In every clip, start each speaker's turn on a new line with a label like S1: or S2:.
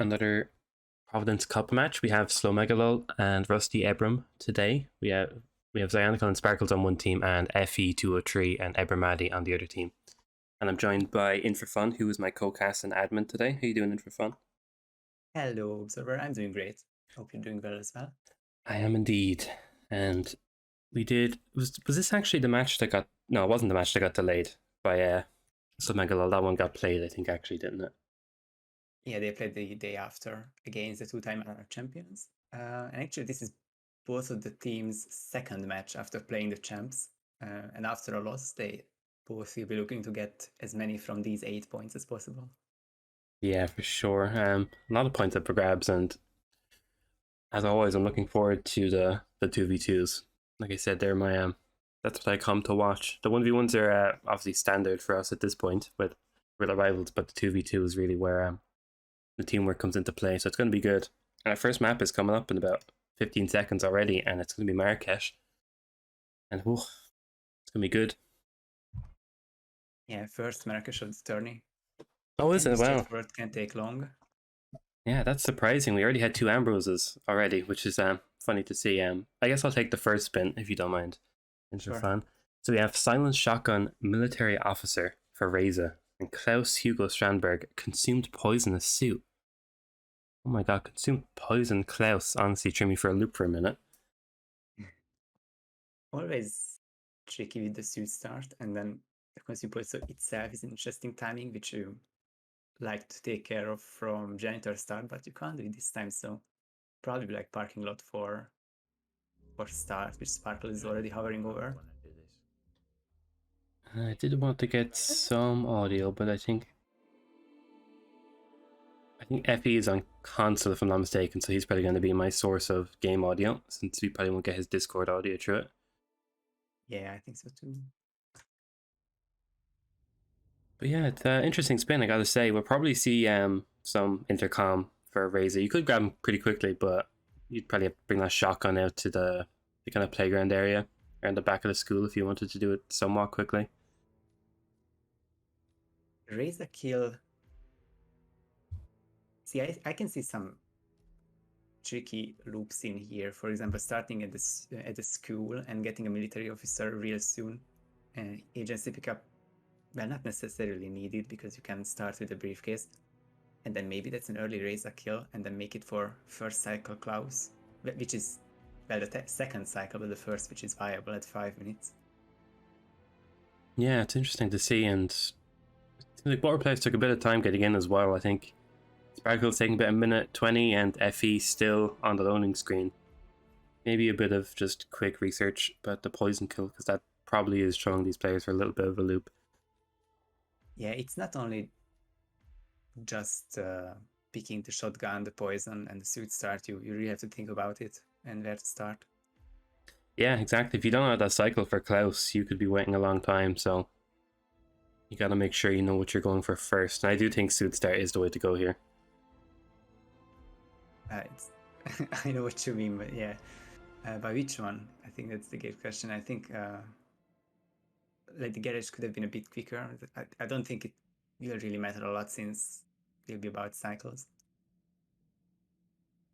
S1: another Providence Cup match. We have SLOWMEGALUL and RustyEbram today. We have Zionical and Sparkles on one team and FE203 and Ebramadi on the other team. And I'm joined by In For Fun, who is my co-cast and admin today. How are you doing, In For Fun?
S2: Hello, Observer. I'm doing great. Hope you're doing well as well.
S1: I am indeed. And we did... Was this actually the match that got... No, it wasn't the match that got delayed by SLOWMEGALUL. That one got played, I think, actually, didn't it?
S2: Yeah, they played the day after against the two-time champions. And actually, this is both of the teams' second match after playing the champs. And after a loss, they both will be looking to get as many from these 8 points as possible.
S1: Yeah, for sure. A lot of points up for grabs, and as always, I'm looking forward to the 2v2s. Like I said, they're my that's what I come to watch. The 1v1s are obviously standard for us at this point with our rivals, but the 2v2 is really where the teamwork comes into play. So it's going to be good. And our first map is coming up in about 15 seconds already, and it's going to be Marrakesh. And it's going to be good.
S2: Yeah, first Marrakesh of the tourney.
S1: Oh, is it? Wow.
S2: It can take long.
S1: Yeah, that's surprising. We already had 2 Ambroses already, which is funny to see. I guess I'll take the first spin, if you don't mind.
S2: Sure.
S1: Fun. So we have Silent Shotgun Military Officer for Reza and Klaus Hugo Strandberg Consumed Poisonous Suit. Oh my god, Consumed Poison Klaus honestly threw me for a loop for a minute.
S2: Always tricky with the suit start, and then the Consumed Poison itself is an interesting timing, which you like to take care of from janitor start, but you can't do it this time, so probably like parking lot for start, which Sparkle is already hovering over.
S1: I did want to get some audio, but I think FE is on console if I'm not mistaken, so he's probably going to be my source of game audio, since we probably won't get his Discord audio through it.
S2: Yeah, I think so too.
S1: But yeah, it's an interesting spin, I gotta say. We'll probably see some intercom for Razor. You could grab him pretty quickly, but you'd probably have to bring that shotgun out to the kind of playground area around the back of the school if you wanted to do it somewhat quickly.
S2: Razor kill. See, I can see some tricky loops in here. For example, starting at the school and getting a military officer real soon. Agency pickup, well, not necessarily needed because you can start with a briefcase. And then maybe that's an early Razor kill and then make it for first cycle Klaus, which is, well, the second cycle, but the first, which is viable at 5 minutes.
S1: Yeah, it's interesting to see, and the water players took a bit of time getting in as well. I think Sparkle's taking about a minute 20 and FE still on the loading screen. Maybe a bit of just quick research about the poison kill, because that probably is throwing these players for a little bit of a loop.
S2: Yeah, it's not only just picking the shotgun, the poison, and the suit start. You really have to think about it and where to start.
S1: Yeah, exactly. If you don't have that cycle for Klaus, you could be waiting a long time, so you gotta make sure you know what you're going for first. And I do think suit start is the way to go here.
S2: I know what you mean, but yeah. By which one? I think that's the great question. I think like the garage could have been a bit quicker. I don't think it will really matter a lot since it'll be about cycles.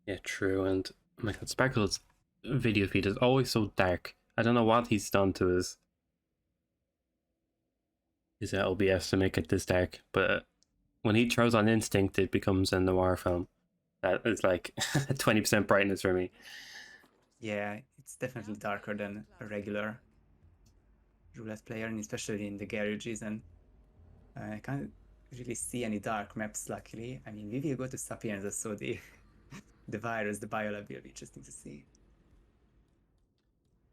S1: Yeah, true. And oh my god, Sparkle's video feed is always so dark. I don't know what he's done to his OBS to make it this dark, but when he throws on instinct, it becomes a noir film. That is like 20% brightness for me.
S2: Yeah, it's definitely darker than a regular roulette player, and especially in the garages, and I can't really see any dark maps, luckily. I mean, we will go to Sapienza, so the virus, the biolab will be interesting to see.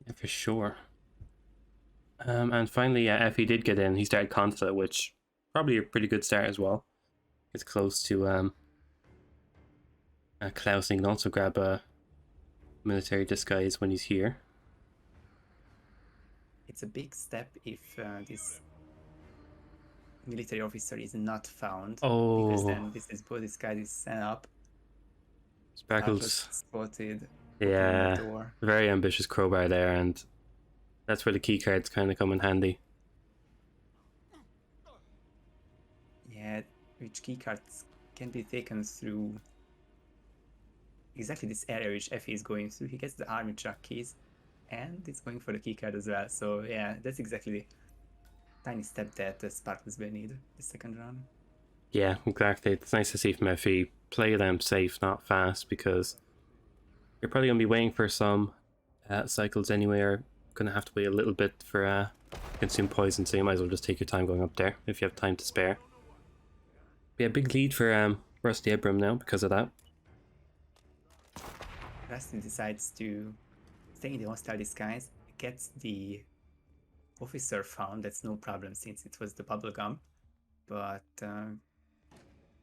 S1: Yeah, for sure. And finally, FE did get in. He started Consulate, which probably a pretty good start as well. It's close to Klaus, and he can also grab a military disguise when he's here.
S2: It's a big step if this military officer is not found.
S1: Oh,
S2: because then this guy is sent up.
S1: Sparkles
S2: spotted.
S1: Yeah, very ambitious crowbar there, and that's where the key cards kind of come in handy.
S2: Yeah, which key cards can be taken through exactly this area which Effie is going through. He gets the army truck keys, and it's going for the key card as well. So yeah, that's exactly the tiny step that Spartans will need the second round.
S1: Yeah, exactly. It's nice to see from FE play them safe, not fast, because you're probably going to be waiting for some cycles anyway, or going to have to wait a little bit for consume poison, so you might as well just take your time going up there if you have time to spare. But yeah, big lead for RustyEbram now because of that.
S2: Rusty decides to stay in the hostile disguise, gets the officer found. That's no problem since it was the bubblegum, but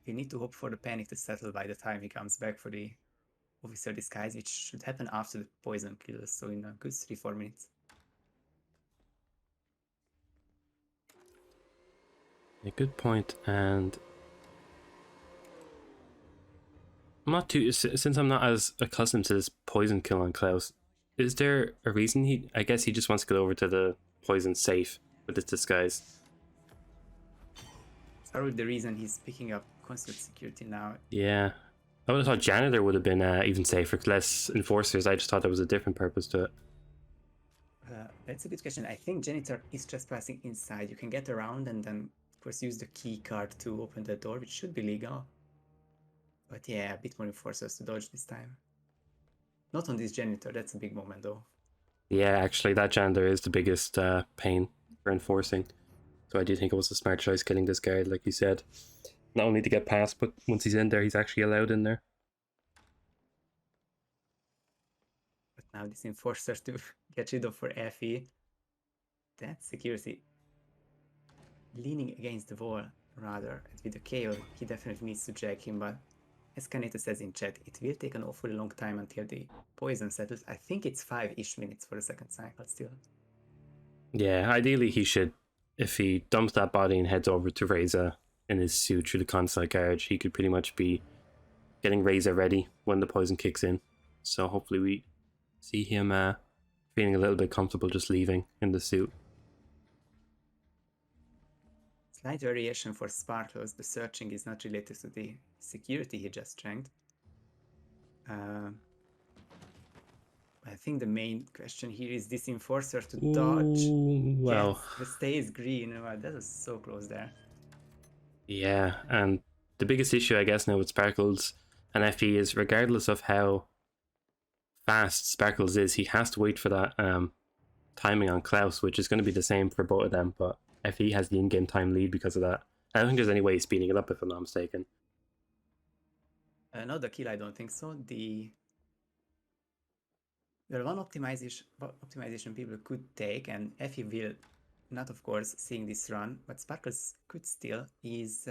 S2: you need to hope for the panic to settle by the time he comes back for the officer disguise, which should happen after the poison kills, so in a good 3-4 minutes.
S1: A good point, and I'm not too, since I'm not as accustomed to this poison kill on Klaus, is there a reason I guess he just wants to get over to the poison safe with his disguise.
S2: Probably the reason he's picking up constant security now.
S1: Yeah. I would have thought janitor would have been even safer, less enforcers. I just thought there was a different purpose to it.
S2: That's a good question. I think janitor is trespassing inside. You can get around and then, of course, use the key card to open the door, which should be legal. But yeah, a bit more enforcers to dodge this time. Not on this janitor. That's a big moment, though.
S1: Yeah, actually, that janitor is the biggest pain for enforcing. So I do think it was a smart choice killing this guard, like you said. Not only to get past, but once he's in there, he's actually allowed in there.
S2: But now this enforcer to get rid of for Effie. That security leaning against the wall, rather. And with the KO, he definitely needs to jack him, but as Kaneta says in chat, it will take an awfully long time until the poison settles. I think it's 5-ish minutes for the second cycle still.
S1: Yeah, ideally he should, if he dumps that body and heads over to Reza in his suit through the console garage, he could pretty much be getting Reza ready when the poison kicks in. So hopefully we see him feeling a little bit comfortable just leaving in the suit.
S2: Slight variation for Sparkles. The searching is not related to the security he just strength. I think the main question here is this enforcer to dodge.
S1: Wow.
S2: Yes, stays green. Wow, that was so close there.
S1: Yeah, and the biggest issue I guess now with Sparkles and FE is regardless of how fast Sparkles is, he has to wait for that timing on Klaus, which is going to be the same for both of them, but FE has the in-game time lead because of that. I don't think there's any way he's speeding it up if I'm not mistaken.
S2: Not the kill, I don't think so. Well, one optimization people could take, and Effie will not, of course, seeing this run, but Sparkles could still, is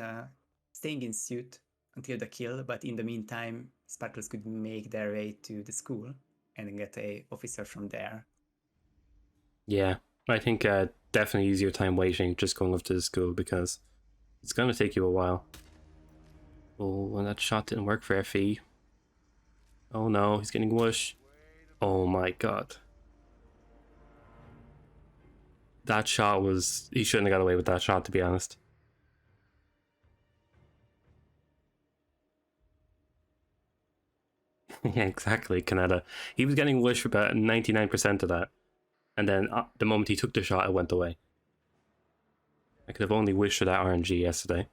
S2: staying in suit until the kill, but in the meantime, Sparkles could make their way to the school and get a officer from there.
S1: Yeah, I think definitely use your time waiting, just going up to the school, because it's going to take you a while. Oh, and that shot didn't work for FE. Oh no, he's getting whoosh. Oh my god. That shot was... He shouldn't have got away with that shot, to be honest. Yeah, exactly, Kaneda. He was getting whoosh for about 99% of that. And then the moment he took the shot, it went away. I could have only wished for that RNG yesterday.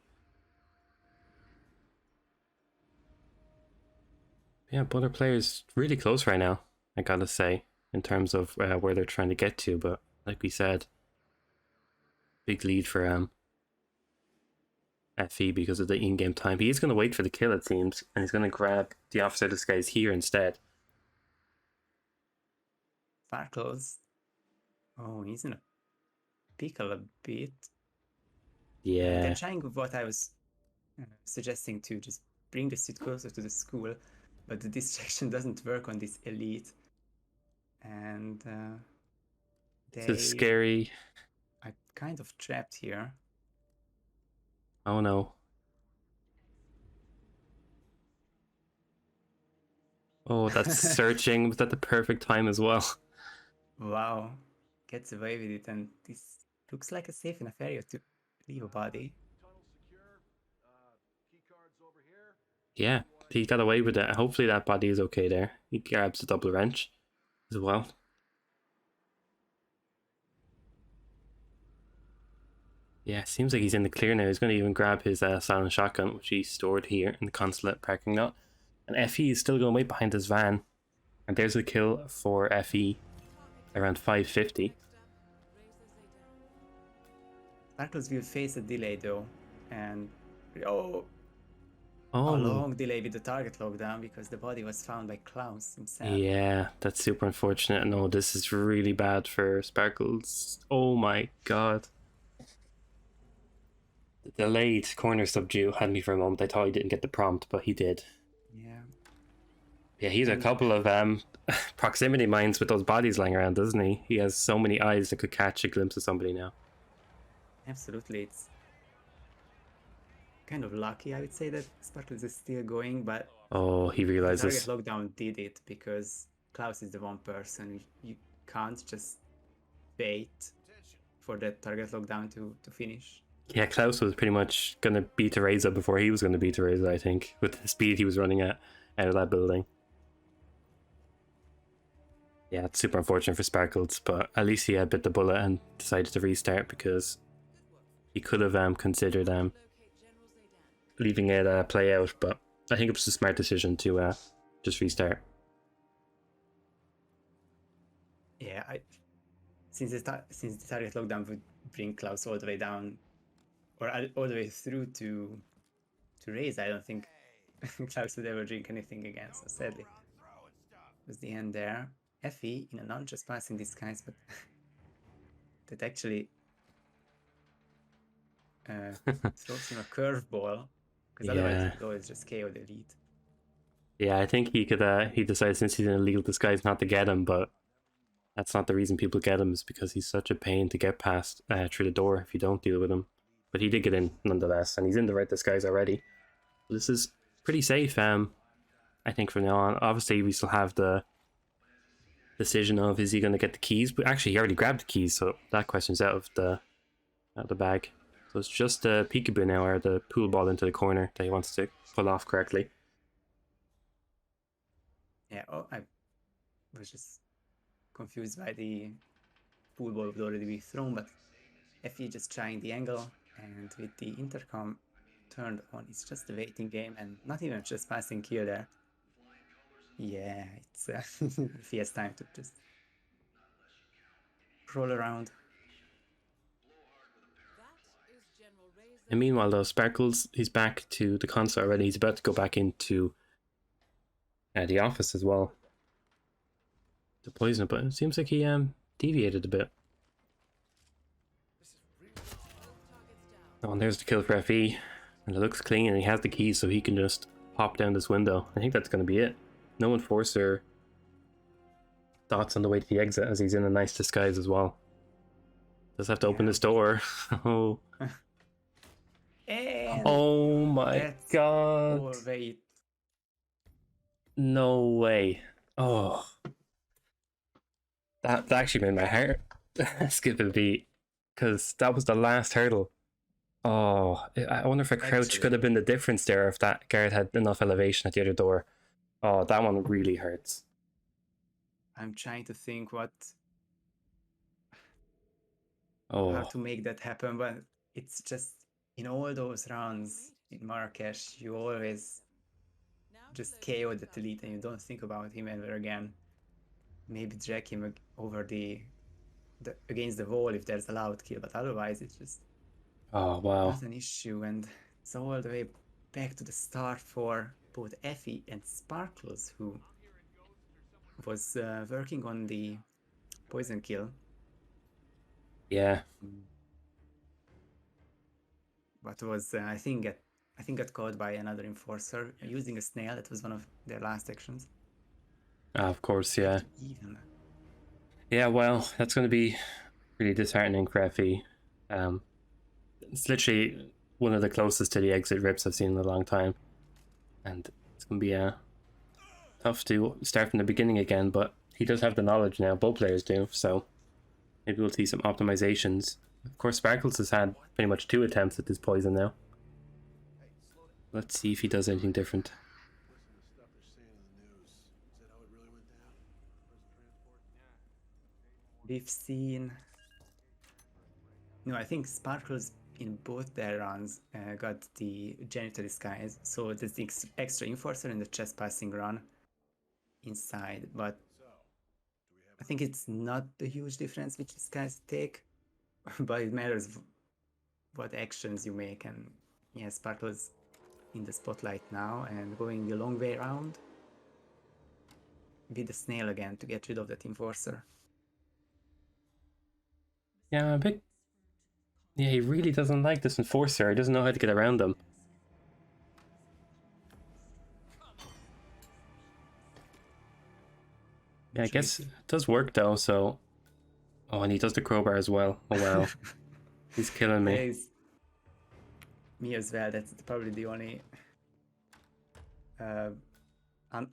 S1: Yeah, but other players really close right now, I gotta say, in terms of where they're trying to get to. But like we said, big lead for FE because of the in-game time. He is going to wait for the kill, it seems, and he's going to grab the officer disguise here instead.
S2: Sparkles. Oh, he's in a pickle a bit.
S1: Yeah.
S2: They're trying what I was suggesting to just bring the suit closer to the school, but the distraction doesn't work on this elite. And
S1: This is scary.
S2: I'm kind of trapped here.
S1: Oh no. Oh, that's searching. Was that the perfect time as well?
S2: Wow. Gets away with it, and this looks like a safe enough area to leave a body.
S1: Yeah, he got away with it. Hopefully that body is okay there. He grabs the double wrench as well. Yeah, seems like he's in the clear now. He's going to even grab his silent shotgun, which he stored here in the consulate parking lot. And FE is still going to wait behind his van. And there's a kill for FE around 550.
S2: Sparkles will face a delay though, and a
S1: Oh,
S2: long delay with the target lockdown because the body was found by Klaus himself.
S1: yeah, that's super unfortunate. No, this is really bad for Sparkles. Oh my god. The delayed corner subdue had me for a moment. I thought he didn't get the prompt, but he did.
S2: Yeah.
S1: Yeah, he's a couple of proximity mines with those bodies lying around, doesn't he? He has so many eyes that could catch a glimpse of somebody now.
S2: Absolutely, it's kind of lucky, I would say, that Sparkles is still going, but
S1: Oh, he realizes.
S2: target lockdown did it because Klaus is the one person you can't just wait for that target lockdown to finish.
S1: Yeah, Klaus was pretty much going to beat Teresa before he was going to beat Teresa, I think, with the speed he was running at out of that building. Yeah, it's super unfortunate for Sparkles, but at least he had bit the bullet and decided to restart because he could have considered leaving it play out, but I think it was a smart decision to just restart.
S2: Yeah, since the target lockdown would bring Klaus all the way down, or all the way through to raise, I don't think Klaus would ever drink anything again. So sadly, it was the end there. FE in a non-trespassing disguise, but that actually throws him a curveball, because otherwise he'd always just KO the lead.
S1: Yeah, I think he could. He decided since he's in a legal disguise not to get him, but that's not the reason people get him. Is because he's such a pain to get past through the door if you don't deal with him. But he did get in nonetheless, and he's in the right disguise already. So this is pretty safe. I think from now on. Obviously, we still have the decision of is he going to get the keys, but actually he already grabbed the keys, so that question's out of the bag. So it's just the peekaboo now, or the pool ball into the corner that he wants to pull off correctly.
S2: Yeah, I was just confused by the pool ball would already be thrown, but FE just trying the angle, and with the intercom turned on, it's just a waiting game and not even just passing kill there. Yeah, it's if he has time to just roll around.
S1: And meanwhile, though, Sparkles, he's back to the console already. He's about to go back into the office as well to poison it, but it seems like he deviated a bit. Oh, and there's the kill for FE, and it looks clean, and he has the keys, so he can just pop down this window. I think that's going to be it. No enforcer thoughts on the way to the exit, as he's in a nice disguise as well. Does have to open this door. Oh.
S2: And
S1: Oh my god.
S2: Oh, wait.
S1: No way. Oh. That actually made my heart skip a beat, because that was the last hurdle. Oh, I wonder if a crouch
S2: Actually,
S1: could have been the difference there, if that guard had enough elevation at the other door. Oh, that one really hurts.
S2: I'm trying to think how
S1: Oh,
S2: to make that happen, but it's just in all those rounds in Marrakesh, you always just KO the elite and you don't think about him ever again. Maybe drag him over the against the wall if there's a loud kill, but otherwise it's just
S1: oh wow.
S2: not an issue, and it's all the way back to the start for both Effie and Sparkles, who was working on the poison kill.
S1: Yeah.
S2: But was I think got caught by another enforcer using a snail. That was one of their last actions.
S1: Of course, yeah.
S2: Even.
S1: Yeah, well, that's going to be really disheartening for Effie. It's literally one of the closest to the exit rips I've seen in a long time. And it's going to be tough to start from the beginning again, but he does have the knowledge now, both players do, so maybe we'll see some optimizations. Of course, Sparkles has had pretty much 2 attempts at this poison now. Let's see if he does anything different.
S2: we've seen... No, I think Sparkles in both their runs got the Janitor Disguise, so there's the extra Enforcer and the chest passing run inside, but I think it's not a huge difference which disguise take, but it matters what actions you make, and yeah, Sparkles in the spotlight now and going the long way around with the snail again to get rid of that Enforcer.
S1: Yeah, a bit. Yeah, he really doesn't like this Enforcer. He doesn't know how to get around them. Yeah, I guess it does work though, so... Oh, and he does the crowbar as well. Oh, wow. He's killing me.
S2: Yeah, me as well. That's probably the only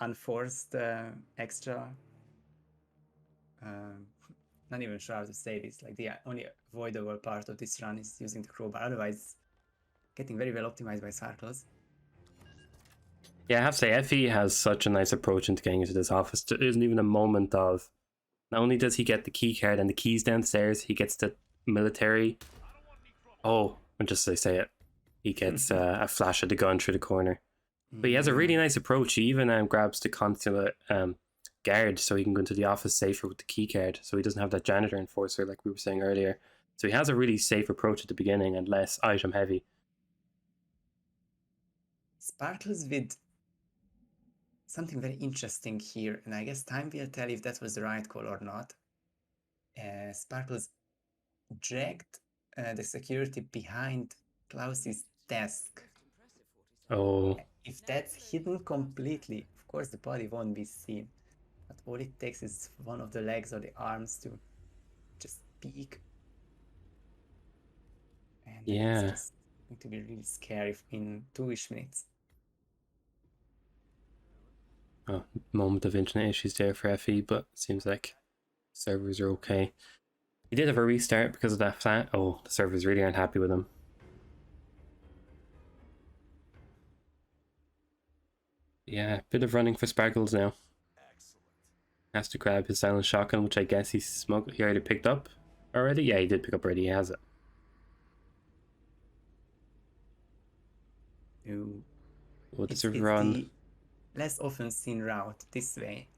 S2: unforced extra. Not even sure how to say this. Like the only avoidable part of this run is using the crowbar. Otherwise, getting very well optimized by Sparkles.
S1: Yeah, I have to say, Effie has such a nice approach into getting into this office. There isn't even a moment of... Not only does he get the key card and the keys downstairs, he gets the military. Oh, and just as I say it, he gets a flash of the gun through the corner. But he has a really nice approach. He even grabs the consulate guard so he can go into the office safer with the key card, so he doesn't have that janitor enforcer like we were saying earlier. So he has a really safe approach at the beginning and less item heavy.
S2: Sparkles with something very interesting here, and I guess time will tell if that was the right call or not. Sparkles dragged the security behind Klaus's desk.
S1: Oh.
S2: If that's hidden completely, of course the body won't be seen. But all it takes is one of the legs or the arms to just peek. And
S1: yeah,
S2: it's just going to be really scary in 2-ish minutes.
S1: Oh, moment of internet issues there for Effie, but it seems like servers are okay. He did have a restart because of that flat. Oh, the servers really aren't happy with him. Yeah, bit of running for Sparkles now. Has to grab his silent shotgun, which I guess he already picked up already. Yeah, he did pick up already. He has it. What does it run?
S2: The less often seen route this way,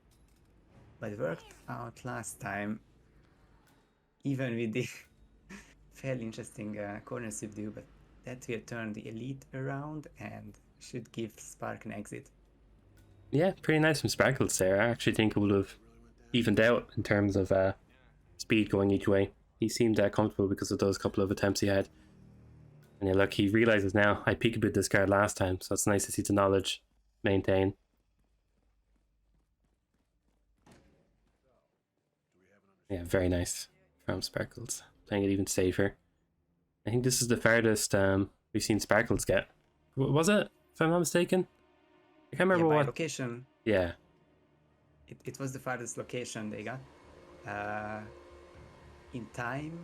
S2: but it worked out last time, even with the fairly interesting corner subdue, but that will turn the elite around and should give Spark an exit.
S1: Yeah, pretty nice from Sparkles there. I actually think it would have evened out in terms of speed going each way. He seemed comfortable because of those couple of attempts he had. And yeah, look, he realizes now, I peekabooed this card last time, so it's nice to see the knowledge maintain. Yeah, very nice from Sparkles. Playing it even safer. I think this is the farthest we've seen Sparkles get. Was it? If I'm not mistaken? I can't remember what
S2: location.
S1: Yeah.
S2: It was the farthest location they got. In time,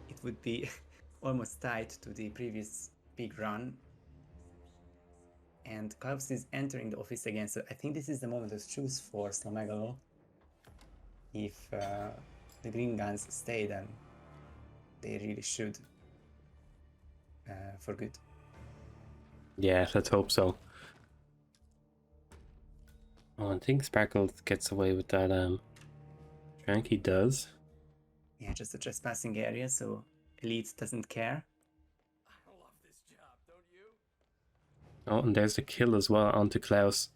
S2: it would be almost tied to the previous big run. And Klaus is entering the office again, so I think this is the moment to choose for SLOWMEGALUL. If the green guns stay, then they really should for good.
S1: Yeah, let's hope so. Oh, I think Sparkles gets away with that drink. He does.
S2: Yeah, just a trespassing area, so Elite doesn't care.
S3: I love this job, don't you?
S1: Oh, and there's the kill as well onto Klaus.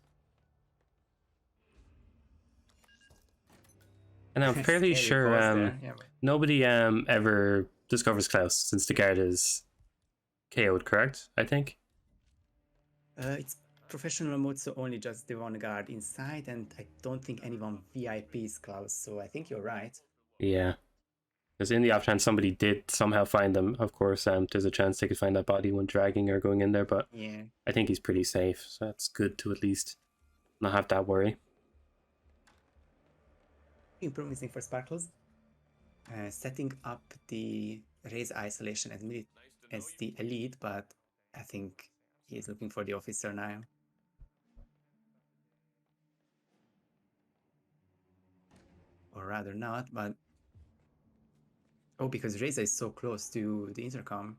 S1: And I'm fairly sure nobody ever discovers Klaus since the guard is KO'd, correct? I think.
S2: It's professional mode, so only just the one guard inside, and I don't think anyone VIPs Klaus, so I think you're right.
S1: Yeah. Because in the off chance somebody did somehow find them, of course, there's a chance they could find that body when dragging or going in there, but
S2: yeah,
S1: I think he's pretty safe, so that's good to at least not have that worry.
S2: Promising for Sparkles. Setting up the raise isolation as the elite, but I think he's looking for the officer now. Or rather not, but Oh, because Reza is so close to the intercom.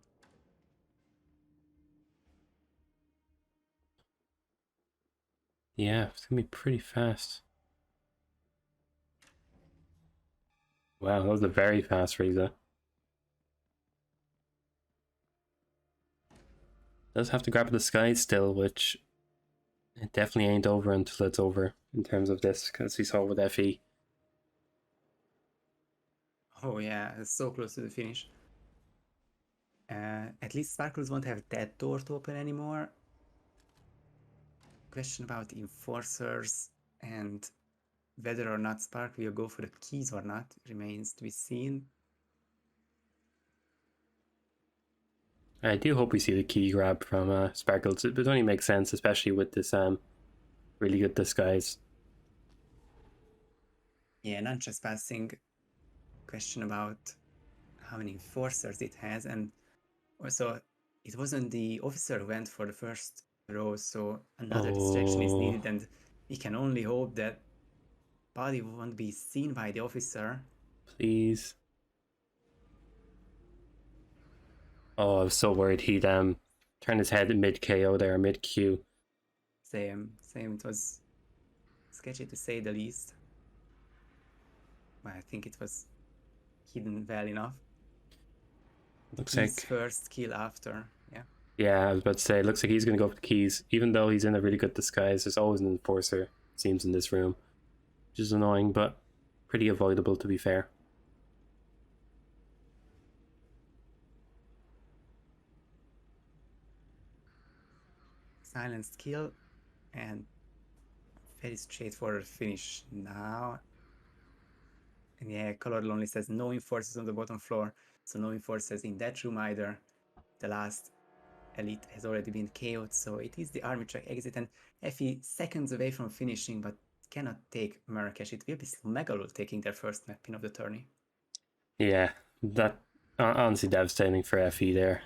S1: Yeah, it's gonna be pretty fast. Wow, that was a very fast Reza. Does have to grab the sky still, which it definitely ain't over until it's over in terms of this, because we saw with FE.
S2: Oh yeah, it's so close to the finish. At least Sparkles won't have that door to open anymore. Question about enforcers and whether or not Spark will go for the keys or not remains to be seen.
S1: I do hope we see the key grab from Sparkles. It would only make sense, especially with this really good disguise.
S2: Yeah, not just passing. Question about how many enforcers it has, and also it wasn't the officer who went for the first row, so another distraction is needed, and we can only hope that body won't be seen by the officer.
S1: Please. Oh, I was so worried he'd turn his head mid KO there, mid Q.
S2: Same. It was sketchy to say the least. But I think it was hidden well enough.
S1: Looks
S2: His
S1: like
S2: first kill after, yeah.
S1: yeah, I was about to say, it looks like he's gonna go for the keys. Even though he's in a really good disguise, there's always an enforcer, it seems, in this room. Which is annoying, but pretty avoidable to be fair.
S2: Silenced kill and very straightforward finish now. And yeah, Color only says no enforcers on the bottom floor, so no enforcers in that room either. The last elite has already been KO'd, so it is the army track exit, and FE seconds away from finishing, but cannot take Marrakesh. It will be SLOWMEGALUL taking their first map pin of the tourney.
S1: Yeah, that honestly devastating for FE there.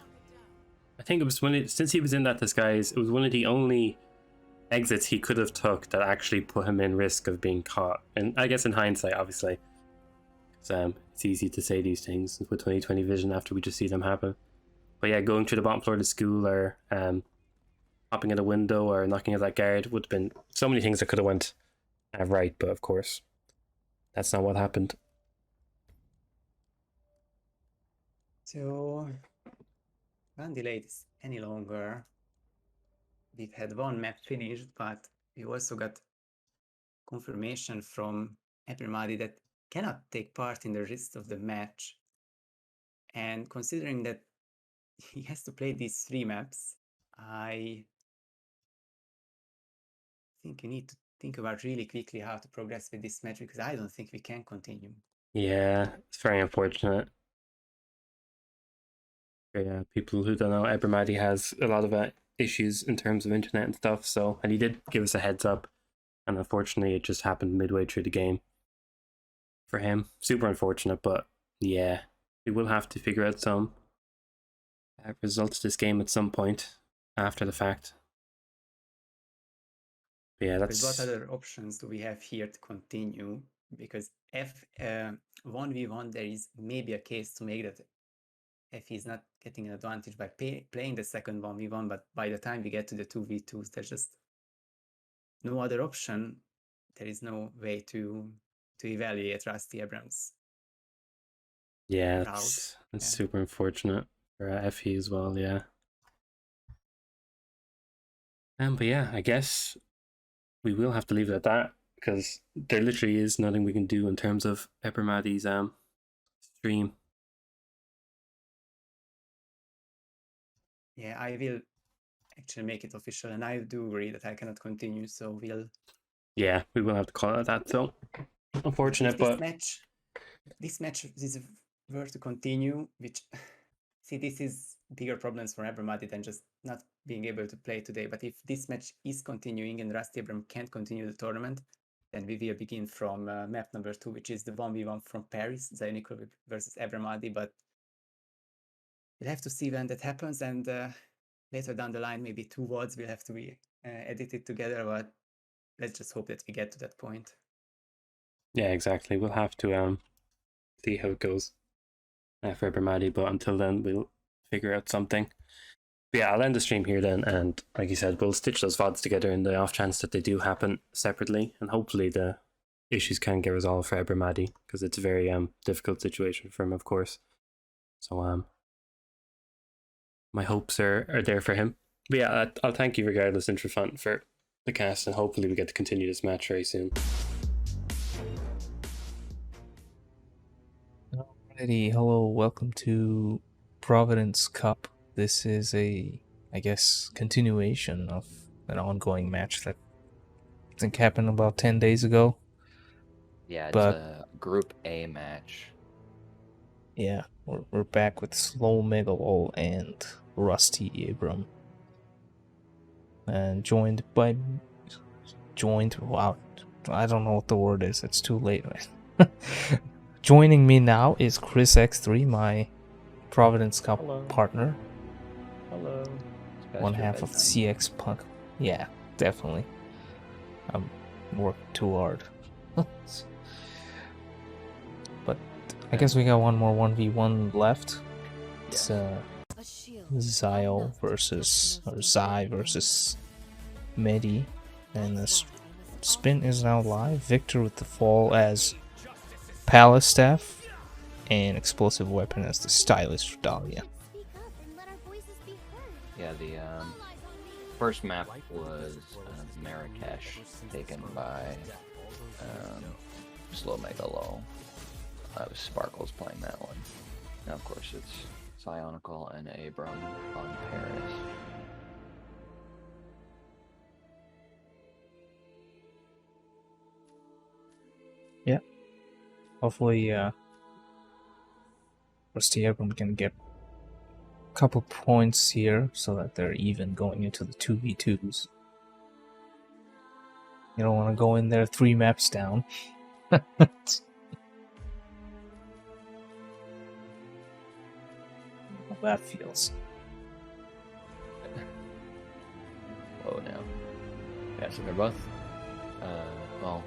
S1: I think it was since he was in that disguise, it was one of the only exits he could have took that actually put him in risk of being caught. And I guess in hindsight, obviously, because it's easy to say these things with 2020 vision after we just see them happen. But yeah, going through the bottom floor of the school or hopping in a window or knocking at that guard would have been so many things that could have went right. But of course, that's not what happened.
S2: So, can't delay this any longer. We've had one map finished, but we also got confirmation from Ebram that cannot take part in the rest of the match. And considering that he has to play these 3 maps, I think you need to think about really quickly how to progress with this match, because I don't think we can continue.
S1: Yeah, it's very unfortunate. Yeah, people who don't know, Ebramadi has a lot of issues in terms of internet and stuff. So, and he did give us a heads up, and unfortunately, it just happened midway through the game for him. Super unfortunate, but yeah, we will have to figure out some results this game at some point after the fact. But yeah,
S2: Because what
S1: that's
S2: other options do we have here to continue? Because if 1v1, there is maybe a case to make that if he's not getting an advantage by playing the second 1v1, but by the time we get to the 2v2s, there's just no other option. There is no way to evaluate RustyEbram's
S1: yeah,
S2: route.
S1: it's
S2: Yeah.
S1: super unfortunate for FE as well. Yeah. But yeah, I guess we will have to leave it at that because there literally is nothing we can do in terms of Ebramadi's stream.
S2: Yeah, I will actually make it official, and I do agree that I cannot continue, so we'll...
S1: Yeah, we will have to call it that. So unfortunate,
S2: if
S1: but
S2: this match were to continue, which... See, this is bigger problems for Ebram than just not being able to play today. But if this match is continuing and RustyEbram can't continue the tournament, then we will begin from map number 2, which is the 1v1 from Paris, Zaynikov versus Ebram. But we'll have to see when that happens, and later down the line, maybe 2 VODs will have to be edited together, but let's just hope that we get to that point.
S1: yeah, exactly. We'll have to see how it goes. for Ebramati, but until then, we'll figure out something. But yeah, I'll end the stream here then, and like you said, we'll stitch those VODs together in the off chance that they do happen separately, and hopefully the issues can get resolved for Ebramati, because it's a very difficult situation for him, of course. So my hopes are there for him. But yeah, I'll thank you regardless, Intrafont, for the cast, and hopefully we get to continue this match very soon.
S4: Alrighty, hello, welcome to Providence Cup. This is I guess, continuation of an ongoing match that I think happened about 10 days ago.
S5: Yeah, it's
S4: But-
S5: a Group A match.
S4: Yeah, we're back with SLOWMEGALUL and RustyEbram. And wow, I don't know what the word is, it's too late. Joining me now is Chris X3, my Providence Cup
S5: Hello.
S4: partner.
S5: Hello. It's past
S4: One
S5: your
S4: half of
S5: bedtime.
S4: CX Punk. Yeah, definitely. I'm working too hard. But I guess we got one more 1v1 left. It's Zio versus Zai versus Medi, and the spin is now live. Victor with the fall as Palace Staff, and Explosive Weapon as the stylish Dahlia.
S5: Yeah, the first map was Marrakesh, taken by SLOWMEGALUL. That was Sparkles playing that one. Now, of course, it's Psionical and Abram on Paris.
S4: Hopefully, RustyEbram can get a couple points here so that they're even going into the 2v2s. You don't want to go in there 3 maps down. How that feels.
S5: Oh no. Yeah, so they're both, well,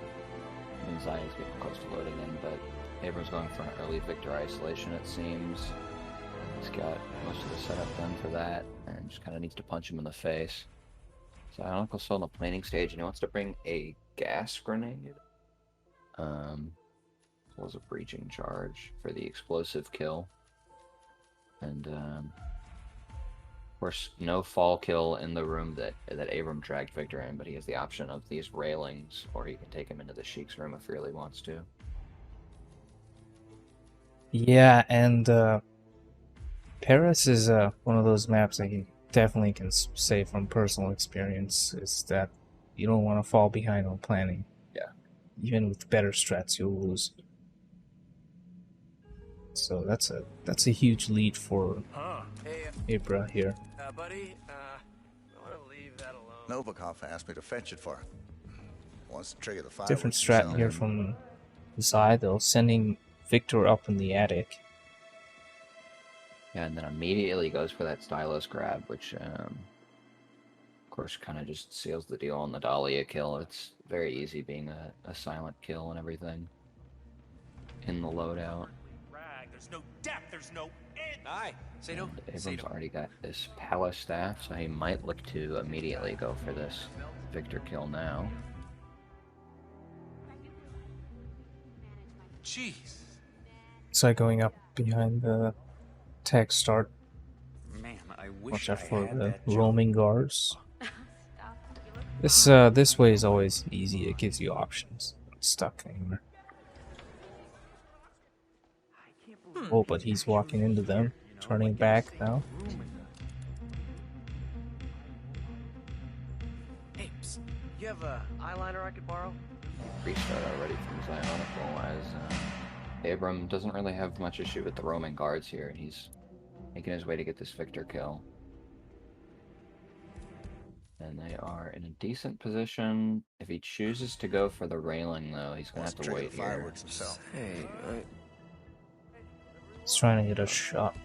S5: I mean, Zion's getting close to loading in, but Abram's going for an early Victor isolation, it seems. He's got most of the setup done for that, and just kind of needs to punch him in the face. Psionical's still in the planning stage, and he wants to bring a gas grenade. As well as a breaching charge for the explosive kill. And, of course, no fall kill in the room that Abram dragged Victor in, but he has the option of these railings, or he can take him into the Sheik's room if he really wants to.
S4: Yeah, and Paris is one of those maps that you definitely can say from personal experience is that you don't want to fall behind on planning.
S5: Yeah.
S4: Even with better strats, you'll lose. So that's a huge lead for
S3: Hey,
S4: Ibra here.
S3: buddy, I want to leave that alone.
S6: Novikov asked me to fetch it for him. Wants to trigger the fire.
S4: Different strat here from Zai though, sending Victor up in the attic.
S5: Yeah, and then immediately goes for that stylus grab, which, of course, kind of just seals the deal on the Dahlia kill. It's very easy being a silent kill and everything in the loadout.
S3: There's no depth, there's no end. Aye, Sato.
S5: Abram's already got this Palace staff, so he might look to immediately go for this Victor kill now.
S3: Jeez.
S4: Zai going up behind the tag start.
S3: Man, I wish
S4: Watch out
S3: I
S4: for
S3: had
S4: the
S3: that job.
S4: roaming guards. This way is always easy. It gives you options. Not stuck anywhere. Oh, but he's walking into them, turning back now.
S3: Hey, psst, you have a eyeliner I could borrow?
S5: Restart already from Psionical, as Abram doesn't really have much issue with the roaming guards here, and he's making his way to get this Victor kill. And they are in a decent position. If he chooses to go for the railing, though, he's going to have to wait here.
S6: Fireworks himself.
S3: Hey,
S4: He's trying to hit a shot.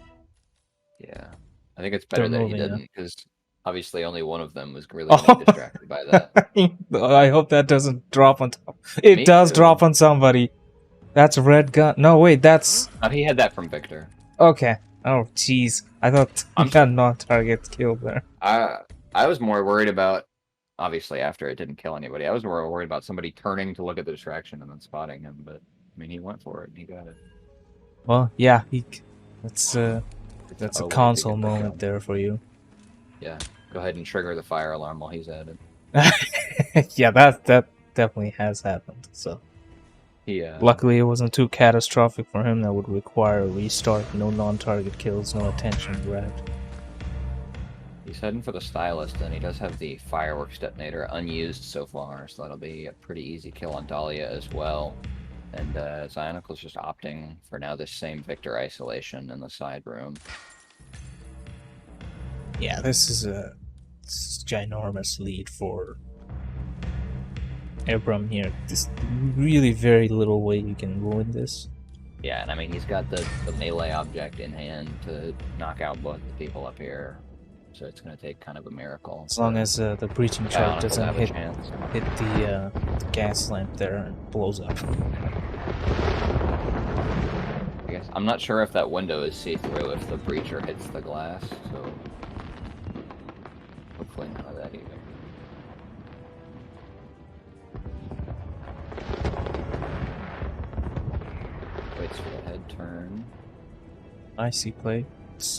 S5: Yeah. I think it's better
S4: They're
S5: that he
S4: moving,
S5: didn't, because obviously only one of them was really
S4: Oh.
S5: going to be distracted by that.
S4: I hope that doesn't drop on top. It
S5: Me
S4: does
S5: too.
S4: drop on somebody. That's a red gun. No, wait, that's...
S5: Oh, he had that from Victor.
S4: Okay. Oh, jeez. I thought you got non-target kill there.
S5: I was more worried about, obviously after it didn't kill anybody, I was more worried about somebody turning to look at the distraction and then spotting him, but I mean he went for it and he got it.
S4: Well, yeah, that's a
S5: way to
S4: console
S5: get back
S4: moment
S5: up.
S4: there for you.
S5: Yeah, go ahead and trigger the fire alarm while he's at it.
S4: Yeah, that definitely has happened. So luckily it wasn't too catastrophic for him. That would require a restart. No non-target kills, no attention grabbed.
S5: He's heading for the stylist, and he does have the fireworks detonator unused so far, so that'll be a pretty easy kill on Dahlia as well. And Zionical's just opting for now this same Victor isolation in the side room.
S4: Yeah, this is a ginormous lead for Ebram here. There's really very little way you can ruin this.
S5: Yeah, and I mean, he's got the melee object in hand to knock out both the people up here. So it's going to take kind of a miracle.
S4: As long as the breaching charge doesn't hit the gas lamp there and blows up.
S5: I guess I'm not sure if that window is see-through if the breacher hits the glass, so hopefully none of that either. Waits for the head turn.
S4: Nicely played. It's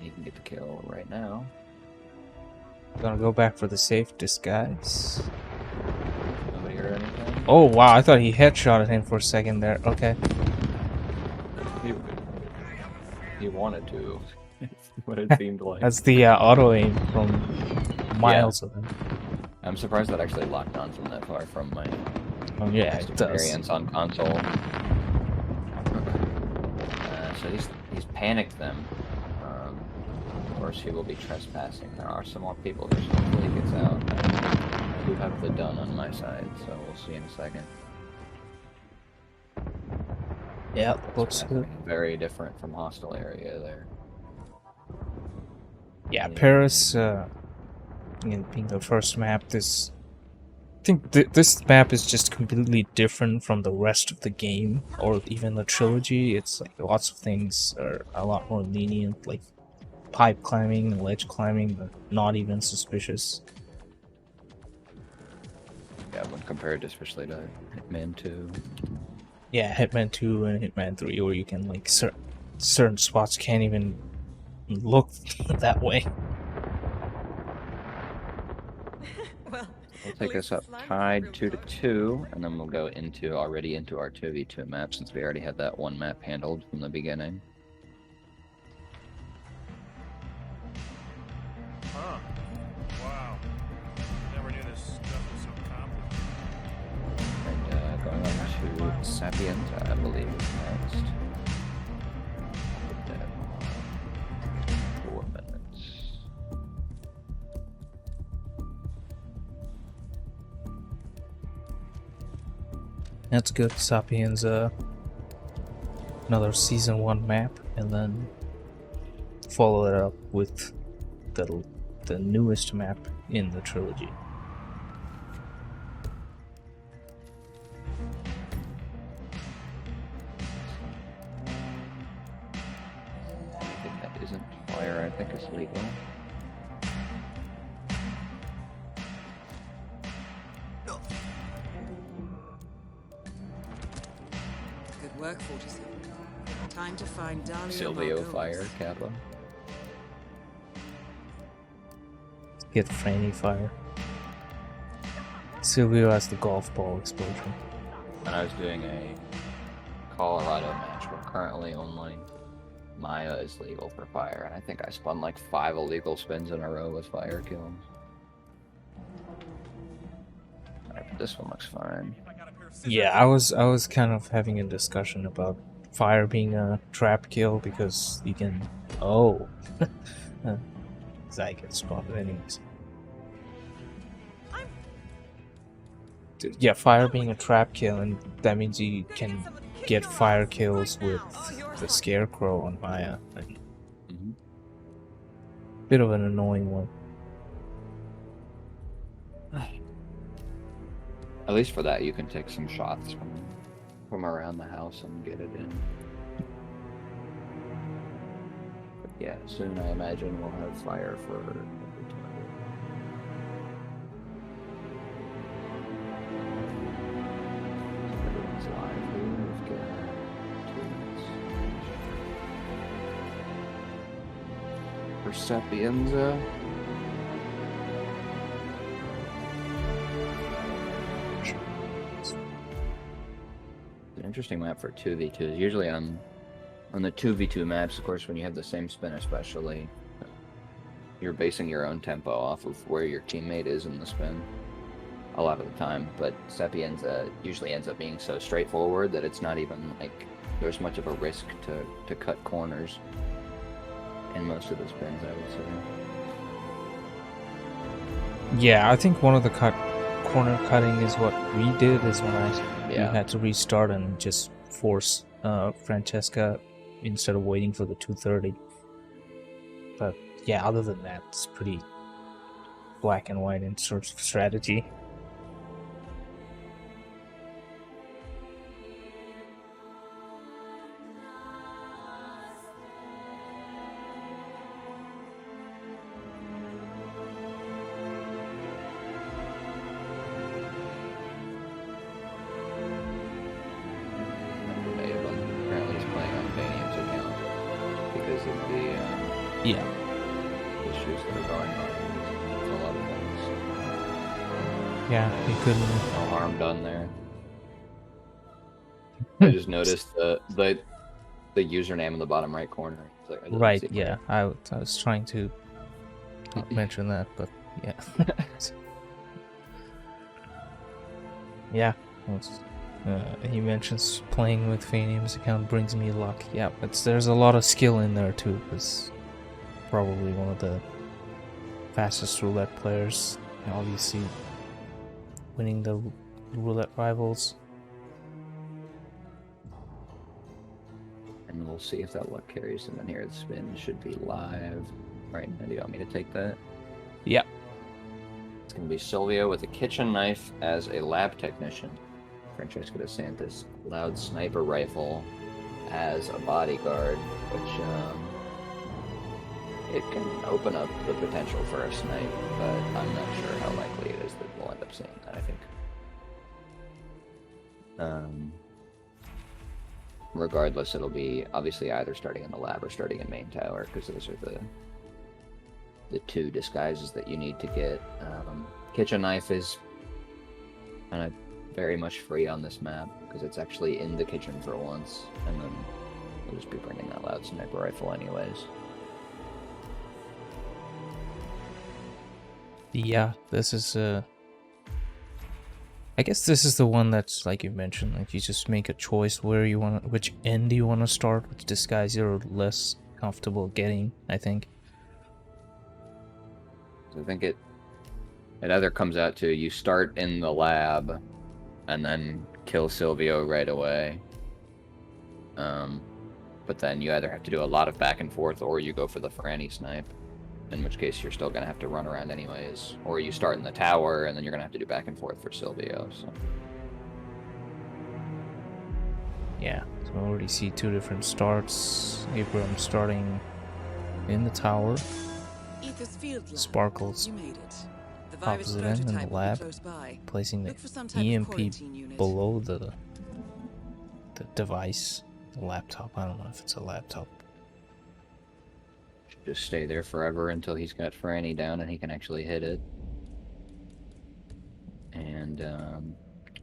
S5: He can get the kill right now.
S4: Gonna go back for the safe disguise.
S5: Nobody heard anything?
S4: Oh wow, I thought he headshotted him for a second there. Okay.
S5: He wanted to. What it seemed like.
S4: That's the auto aim from miles of him.
S5: I'm surprised that actually locked on from that far from my
S4: yeah, it does.
S5: experience on console. So he's panicked them. Of course, he will be trespassing. There are some more people here, so hopefully he gets out. I do have the done on my side, so we'll see in a second.
S4: Yeah, looks good.
S5: Very different from hostile area there.
S4: Yeah, Paris, being the first map, I think this map is just completely different from the rest of the game, or even the trilogy. It's like lots of things are a lot more lenient, like pipe climbing, ledge climbing, but not even suspicious.
S5: Yeah, when compared especially to Hitman 2.
S4: Yeah, Hitman 2 and Hitman 3, where you can, like, certain spots can't even look that way.
S5: We'll take this up tied 2-2, and then we'll go already into our 2v2 map, since we already had that one map handled from the beginning.
S3: Huh. Wow. Never knew this stuff was so complicated.
S5: And going on to Sapiens, I believe, is next. Put that on 4 minutes.
S4: That's good. Sapiens, another Season 1 map, and then follow it up with the newest map in the trilogy.
S5: I think that isn't fire, I think it's legal.
S7: Good work, 47. Time to find Dahlia
S5: Silvio
S7: Margolis.
S5: fire, Kappa.
S4: Get Franny fire. Silvio has the golf ball explosion.
S5: And I was doing a Colorado match where currently only Maya is legal for fire, and I think I spun like 5 illegal spins in a row with fire kills. Alright, but this one looks fine.
S4: Yeah, I was kind of having a discussion about fire being a trap kill because you can. Oh, I get spotted anyways. Yeah, fire being a trap kill, and that means you can get fire kills with the Scarecrow on Maya. Bit of an annoying one.
S5: At least for that, you can take some shots them around the house and get it in. But yeah, soon I imagine we'll have fire for every target. Everyone's live here. We've got 2 minutes. For Sapienza. Interesting map for 2v2s. Usually on the 2v2 maps, of course, when you have the same spin especially, you're basing your own tempo off of where your teammate is in the spin a lot of the time, but Sapienza usually ends up being so straightforward that it's not even like there's much of a risk to cut corners in most of the spins, I would say.
S4: Yeah, I think one of the corner cutting is what we did is when we had to restart and just force Francesca instead of waiting for the 230. But yeah, other than that, it's pretty black and white in sort of strategy.
S5: Issues that are going on with a lot of things.
S4: Yeah, he couldn't.
S5: No harm done there. I just noticed the username in the bottom right corner. Like,
S4: right, yeah. I was trying to mention that, but yeah. Yeah. He mentions playing with Fanium's account brings me luck. Yeah, there's a lot of skill in there too, because probably one of the fastest roulette players, obviously winning the roulette rivals.
S5: And we'll see if that luck carries him in here. The spin should be live. Right, do you want me to take that?
S4: Yeah.
S5: It's going to be Silvio with a kitchen knife as a lab technician. Francesca de Santis, loud sniper rifle as a bodyguard, which it can open up the potential for a snipe, but I'm not sure how likely it is that we'll end up seeing that, I think. Regardless, it'll be obviously either starting in the lab or starting in main tower, because those are the 2 disguises that you need to get. Kitchen knife is kind of very much free on this map, because it's actually in the kitchen for once, and then we'll just be bringing that loud sniper rifle anyways.
S4: Yeah, this is I guess this is the one that's, like you mentioned, like you just make a choice where you want, which end you want to start, which disguise you're less comfortable getting, I think.
S5: I think it either comes out to you start in the lab and then kill Silvio right away. But then you either have to do a lot of back and forth, or you go for the Franny snipe, in which case you're still going to have to run around anyways. Or you start in the tower, and then you're going to have to do back and forth for Silvio. So.
S4: Yeah, so we already see 2 different starts. Abram starting in the tower. Sparkles opposite end in the lab, placing the EMP below the device, the laptop. I don't know if it's a laptop.
S5: Should just stay there forever until he's got Franny down and he can actually hit it. And I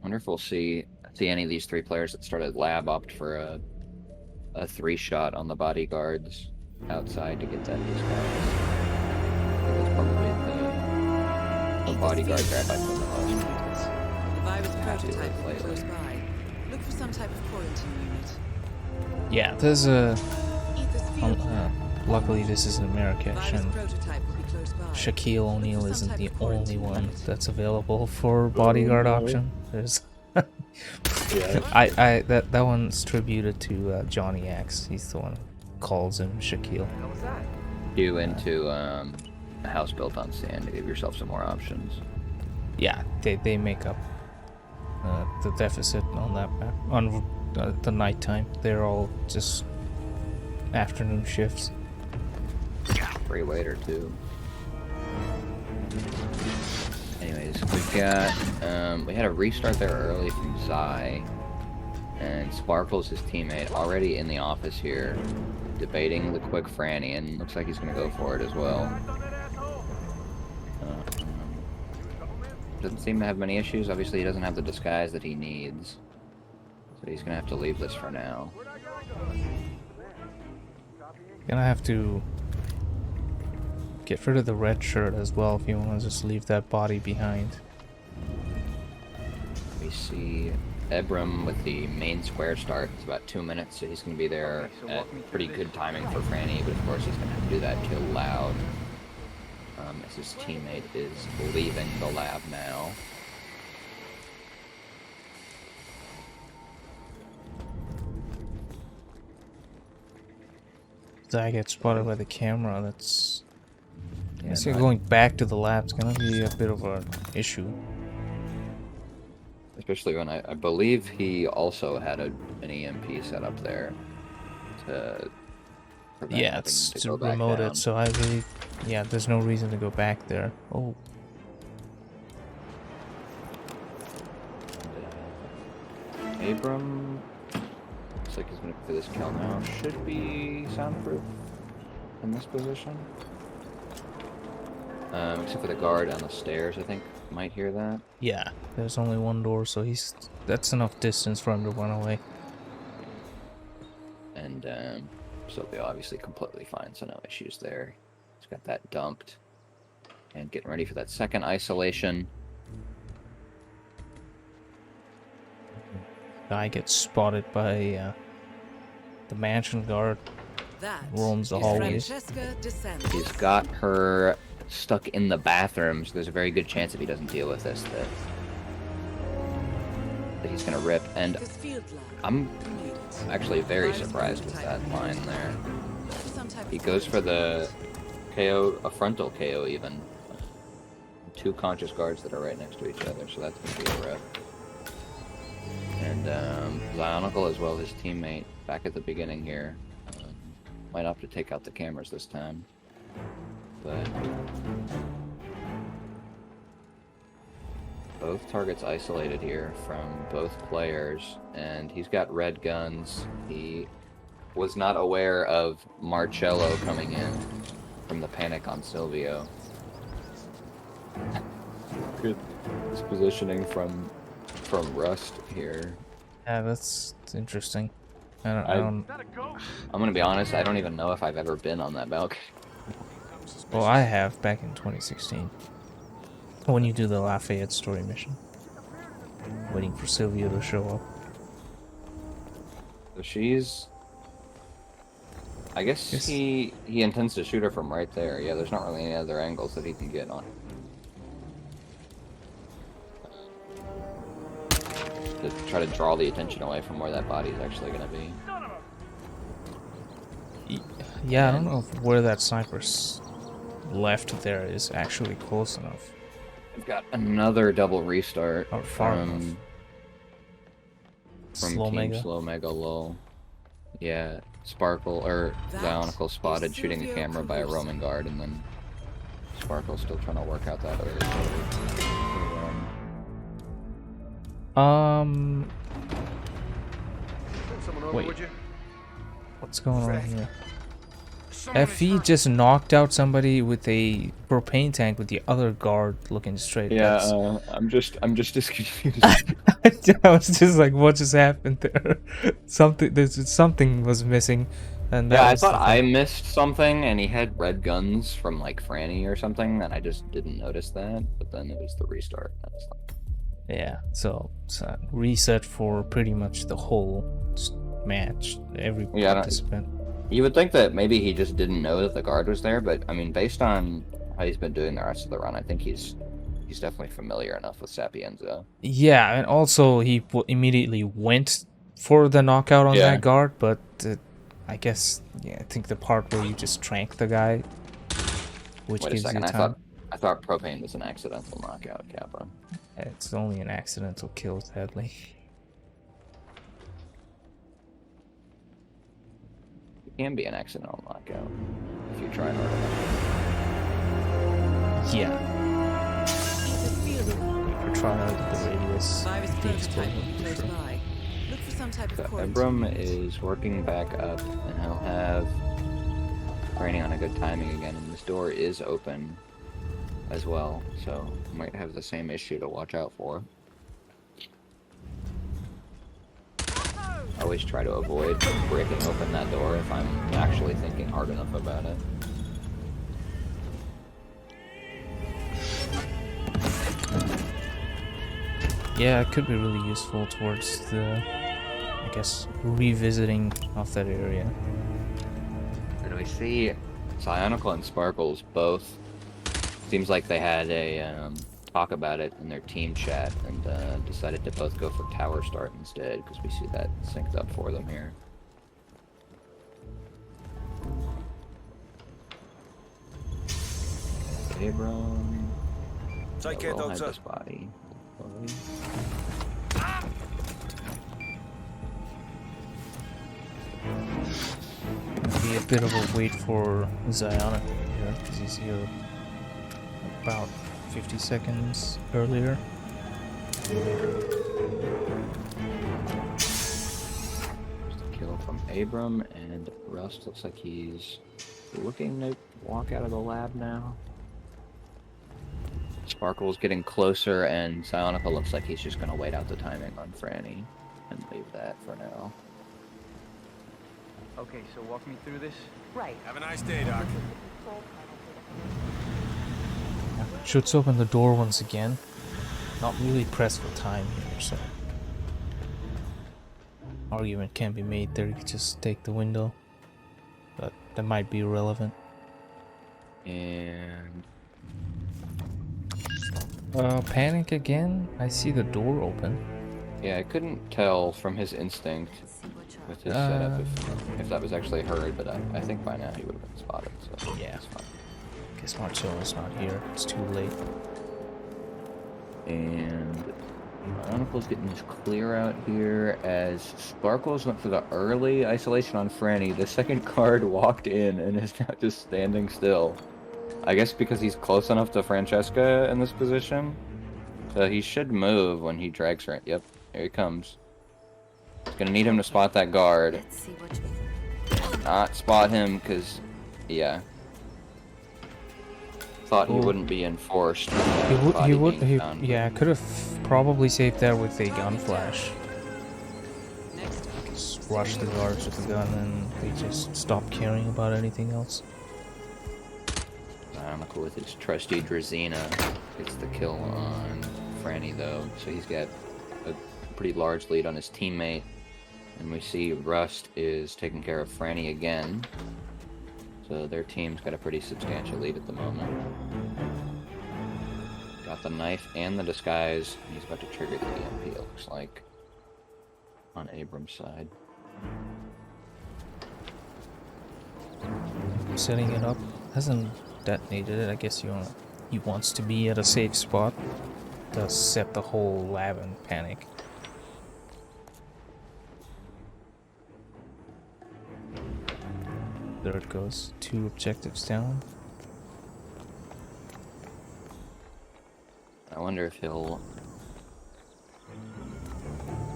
S5: wonder if we'll see any of these 3 players that started lab opt for a 3-shot on the bodyguards outside to get that disguise. That's probably the bodyguard grab I put the most.
S7: The virus prototype will be close by. Look for some type of quarantine unit.
S4: Yeah, there's a... luckily this is in America, and Shaquille O'Neal isn't the only one that's available for bodyguard option. There's... that one's tributed to Johnny Axe. He's the one who calls him Shaquille.
S5: You into a house built on sand to give yourself some more options.
S4: Yeah, they make up the deficit on that map, on the nighttime. They're all just afternoon shifts.
S5: Free waiter too. Anyways, we've got we had a restart there early from Zai, and Sparkle's his teammate already in the office here, debating the quick Franny, and looks like he's gonna go for it as well. Doesn't seem to have many issues. Obviously, he doesn't have the disguise that he needs, so he's gonna have to leave this for now.
S4: Gonna have to get rid of the red shirt as well if you want to just leave that body behind.
S5: We see Ebram with the main square start. It's about 2 minutes, so he's going to be there at pretty good timing for Franny, but of course he's going to have to do that kill loud as his teammate is leaving the lab now.
S4: I get spotted by the camera. That's...
S5: Yeah,
S4: I guess going back to the lab's gonna be a bit of an issue.
S5: Especially when I believe he also had an EMP set up there to prevent
S4: Yeah,
S5: having
S4: it's
S5: to go back
S4: remoted,
S5: down.
S4: so I really... Yeah, there's no reason to go back there. Oh.
S5: Abram looks like he's gonna go for this kill now. Should be soundproof in this position. Except for the guard on the stairs, I think might hear that.
S4: Yeah, there's only one door, so that's enough distance for him to run away.
S5: And so they're obviously completely fine, so no issues there. He's got that dumped. And getting ready for that second isolation.
S4: Guy gets spotted by the mansion guard.
S7: That
S4: Roams the
S7: is
S4: hallways.
S7: Francesca DeSantis.
S5: He's got her stuck in the bathroom, so there's a very good chance if he doesn't deal with this that he's gonna rip. And
S7: This field lab.
S5: I'm
S7: Complete.
S5: actually very
S7: Virus
S5: surprised with
S7: prototype.
S5: that line there.
S7: Some type
S5: He
S7: of
S5: goes for
S7: virus.
S5: the KO, a frontal KO even. Two conscious guards that are right next to each other, so that's gonna be a rip. And Zionical as well, his teammate, back at the beginning here. Might opt to take out the cameras this time. But both targets isolated here from both players, and he's got red guns. He was not aware of Marcello coming in from the panic on Silvio. Good positioning from Rust here.
S4: Yeah, that's interesting. I
S5: I'm gonna be honest, I don't even know if I've ever been on that balcony.
S4: Well, I have back in 2016. When you do the Lafayette story mission. Waiting for Silvio to show up.
S5: So she's... I guess
S4: Yes.
S5: he intends to shoot her from right there. Yeah, there's not really any other angles that he can get on. To try to draw the attention away from where that body's actually gonna be.
S4: Yeah, I don't know if where that sniper's left there is actually close enough.
S5: We've got another double restart
S4: Or far
S5: from
S4: enough.
S5: Team
S4: SLOWMEGA.
S5: SLOWMEGALUL. Yeah, Sparkle or
S7: That
S5: Zionical spotted
S7: is
S5: shooting a
S7: Silvio
S5: camera by a
S7: Caruso.
S5: Roman guard, and then Sparkle's still trying to work out that other story.
S4: Wait. What's going on here? FE just knocked out somebody with a propane tank with the other guard looking straight.
S5: Yeah,
S4: That's-
S5: I'm just as confused.
S4: I was just like, what just happened there? Something was missing, and that
S5: Yeah, I
S4: was
S5: thought
S4: the
S5: I
S4: thing.
S5: missed something, and he had red guns from like Franny or something, and I just didn't notice that. But then it was the restart. I was like,
S4: Yeah, so reset for pretty much the whole match. Every
S5: Yeah, I don't-
S4: participant.
S5: you would think that maybe he just didn't know that the guard was there, but I mean, based on how he's been doing the rest of the run, I think he's definitely familiar enough with Sapienza.
S4: Yeah, and also he immediately went for the knockout on
S5: Yeah.
S4: that guard, but I guess I think the part where you just trank the guy, which
S5: Wait a
S4: gives
S5: second,
S4: you
S5: I
S4: time.
S5: thought propane was an accidental knockout, Kappa.
S4: It's only an accidental kill, sadly.
S5: can be an accidental knockout if you try hard enough.
S4: Yeah. If you're trying to get the radius,
S7: Survivor's
S4: the
S7: prototype
S4: explosion
S7: will be
S4: for
S7: close
S4: sure.
S7: by. Look for some type
S5: So
S7: of quarantine.
S5: Ebram is working back up, and he'll have Franny on a good timing again, and this door is open as well, so might have the same issue to watch out for. Always try to avoid breaking open that door if I'm actually thinking hard enough about it.
S4: Yeah, it could be really useful towards the, I guess, revisiting of that area.
S5: And we see Psionical and Sparkles both. Seems like they had a talk about it in their team chat and decided to both go for tower start instead, because we see that synced up for them here. Abram. We'll hide this body.
S4: Be a bit of a wait for Zionic here, because he's here about 50 seconds earlier.
S5: Just a kill from Abram, and Rust looks like he's looking to walk out of the lab now. Sparkle's getting closer, and Psionica looks like he's just going to wait out the timing on Franny and leave that for now.
S3: Okay, so walk me through this.
S8: Right.
S3: Have a nice day, Doc.
S4: Shoots open the door once again. Not really pressed for time here, so argument can be made there. You could just take the window, but that might be irrelevant.
S5: And
S4: Panic again. I see the door open.
S5: yeah, I couldn't tell from his instinct with his setup if that was actually heard, but I think by now he would have been spotted, so
S4: Yeah.
S5: it's fine.
S4: Guess Marcello's not here. It's too late.
S5: And Bionicle's getting his clear out here as Sparkles went for the early isolation on Franny. The second card walked in and is now just standing still. I guess because he's close enough to Francesca in this position. So he should move when he drags her. Yep, here he comes. He's gonna need him to spot that guard.
S7: Let's see what you...
S5: Not spot him because, yeah. Thought he wouldn't be enforced.
S4: Yeah, could have probably saved that with a gun flash.
S7: Next up.
S4: Just rush the guards with the gun and they just stop caring about anything else.
S5: Bionicle with his trusty Drazina gets the kill on Franny though, so he's got a pretty large lead on his teammate. And we see Rust is taking care of Franny again. So their team's got a pretty substantial lead at the moment. Got the knife and the disguise. And he's about to trigger the EMP, it looks like, on Abram's side.
S4: Setting it up. Hasn't detonated it. I guess he wants to be at a safe spot. Does set the whole lab in panic. There it goes. 2 objectives down.
S5: I wonder if he'll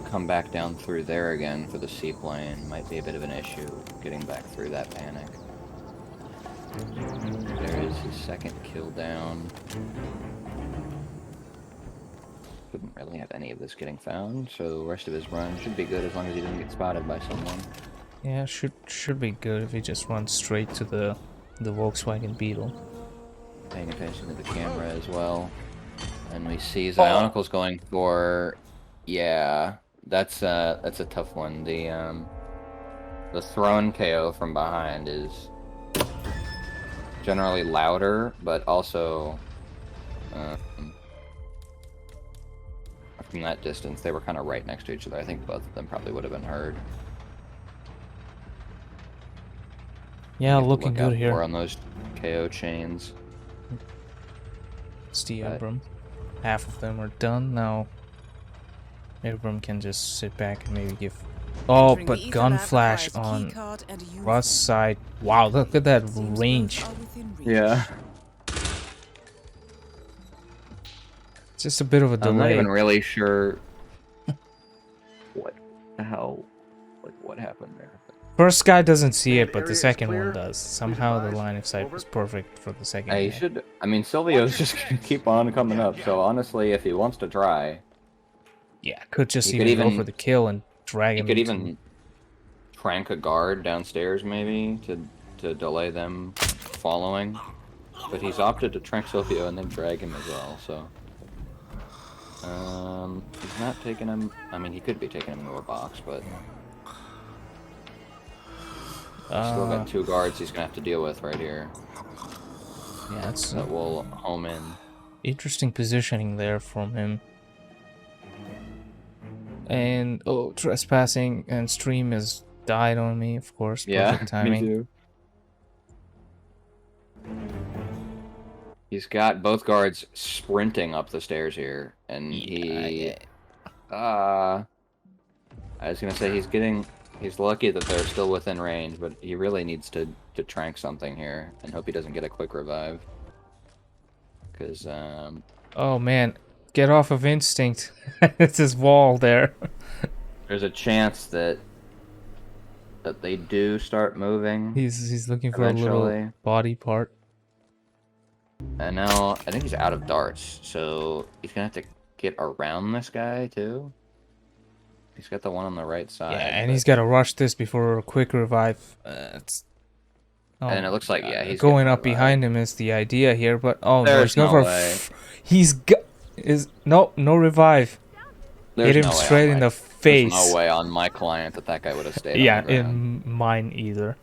S5: come back down through there again for the seaplane. Might be a bit of an issue getting back through that panic. There is his second kill down. Couldn't really have any of this getting found, so the rest of his run should be good as long as he didn't get spotted by someone.
S4: Yeah, should be good if he just runs straight to the Volkswagen Beetle.
S5: Paying attention to the camera as well. And we see Zionicle's going for, yeah, that's a tough one. The thrown KO from behind is generally louder, but also from that distance they were kind of right next to each other. I think both of them probably would have been heard.
S4: Yeah, looking good here.
S5: More on those KO chains.
S4: RustyEbram. Half of them are done now. Abram can just sit back and maybe give Oh,
S7: Entering
S4: but
S7: the ether
S4: gun
S7: lab
S4: flash
S7: requires
S4: on
S7: keycard and a uniform.
S4: Rust's side. Wow, look at that
S7: Seems both
S4: range.
S7: are within reach.
S5: Yeah.
S4: Just a bit of a delay.
S5: I'm not even really sure what the hell, like what happened there.
S4: First guy doesn't see it, but
S6: Area
S4: the
S6: is
S4: second
S6: clear.
S4: one does.
S6: Please
S4: Somehow the
S6: advise.
S4: line of sight
S6: Over.
S4: was perfect for the second
S5: He
S4: guy.
S5: should. I mean, Silvio's just gonna keep on coming up. So honestly, if he wants to try,
S4: Yeah, could just
S5: He could
S4: even go
S5: even-
S4: for the kill and drag
S5: he
S4: him
S5: could
S4: into...
S5: even prank a guard downstairs maybe to delay them following. But he's opted to trank Silvio and then drag him as well. So he's not taking him. I mean, he could be taking him into a box, but he's still got 2 guards he's gonna have to deal with right here.
S4: Yeah, it's
S5: That will home in.
S4: interesting positioning there from him. And oh, trespassing and stream has died on me, of course. Perfect timing.
S5: Me too. He's got both guards sprinting up the stairs here, and I was gonna say he's lucky that they're still within range, but he really needs to trank something here and hope he doesn't get a quick revive. Because
S4: Oh man, get off of instinct. It's his wall there.
S5: there's a chance that they do start moving.
S4: He's looking for a little
S5: Eventually.
S4: body part.
S5: And now I think he's out of darts, so he's gonna have to get around this guy too. He's got the one on the right side.
S4: Yeah, and
S5: but-
S4: he's got to rush this before a quick revive. Oh
S5: And it
S4: my
S5: looks like,
S4: God.
S5: yeah, he's
S4: going
S5: getting
S4: up
S5: revived.
S4: behind him is the idea here, but oh no,
S5: There's
S4: he's going
S5: no
S4: for
S5: way.
S4: he's got no revive.
S5: There's
S4: Hit him
S5: no way
S4: straight
S5: on
S4: in
S5: my-
S4: the face.
S5: There's no way on my client that guy would have stayed
S4: Yeah,
S5: on the ground.
S4: in mine either.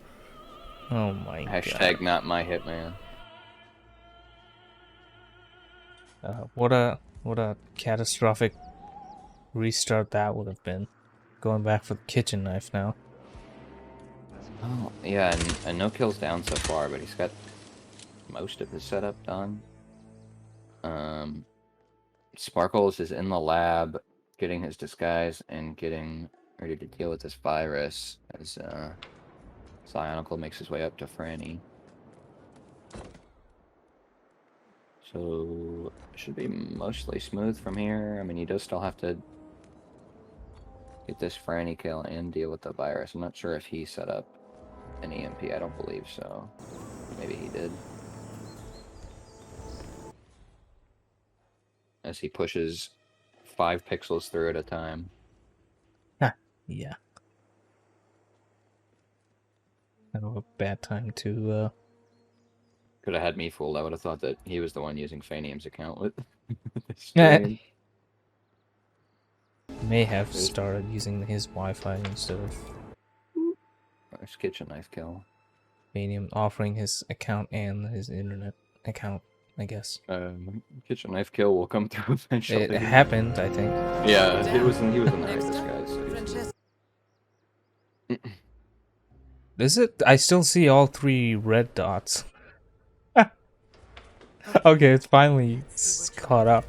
S4: Oh my
S5: Hashtag
S4: god.
S5: not my hitman.
S4: What a catastrophic restart that would have been. Going back for the kitchen knife now.
S5: Oh, yeah, and no kills down so far, but he's got most of his setup done. Sparkles is in the lab, getting his disguise and getting ready to deal with this virus as Psionical makes his way up to Franny. So, it should be mostly smooth from here. I mean, he does still have to get this Franny kill and deal with the virus. I'm not sure if he set up an EMP. I don't believe so. Maybe he did. As he pushes 5 pixels through at a time.
S4: Yeah. Kind of a bad time to
S5: Could have had me fooled. I would have thought that he was the one using Fanium's account with the
S4: Yeah.
S5: stream.
S4: may have started using his Wi-Fi instead of
S5: Nice kitchen knife kill.
S4: Manium offering his account and his internet account, I guess.
S5: Kitchen knife kill will come through eventually.
S4: It happened, I think.
S5: Yeah, he was in the right
S7: Next up,
S5: disguise. So
S7: Francesca.
S4: Is it? I still see all 3 red dots. Okay, it's finally caught up.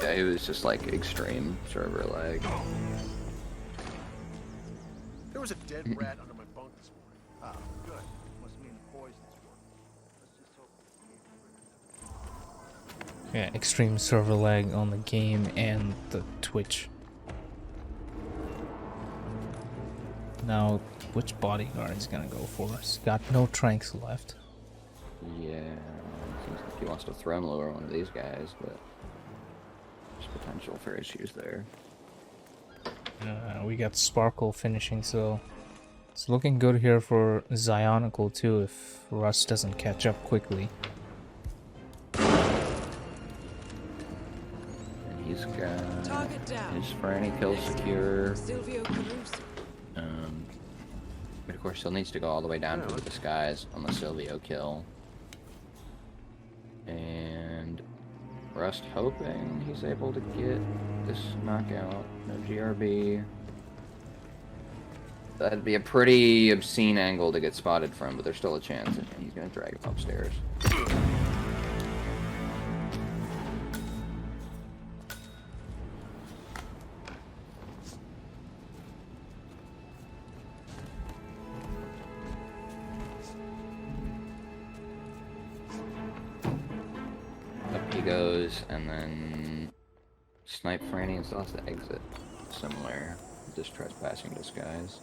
S5: yeah, he was just like extreme server lag.
S6: There was a dead rat under my bunk this morning. Ah, good. Must mean the poison's working. Let's just hope.
S4: Yeah, extreme server lag on the game and the Twitch. Now, which bodyguard is gonna go for? He's got no tranks left.
S5: Yeah, seems like he wants to throne lure one of these guys, but there's potential for issues there.
S4: We got Sparkle finishing, so it's looking good here for Psionical too if Rust doesn't catch up quickly.
S5: And he's got
S7: Target down.
S5: his Franny kill secure.
S7: Silvio Caruso.
S5: But of course, still needs to go all the way down to the disguise on the Silvio kill. And Rust hoping he's able to get this knockout. No GRB. That'd be a pretty obscene angle to get spotted from, but there's still a chance, and he's gonna drag him upstairs. he goes, and then snipe Franny and still has to exit. Similar, just trespassing disguise.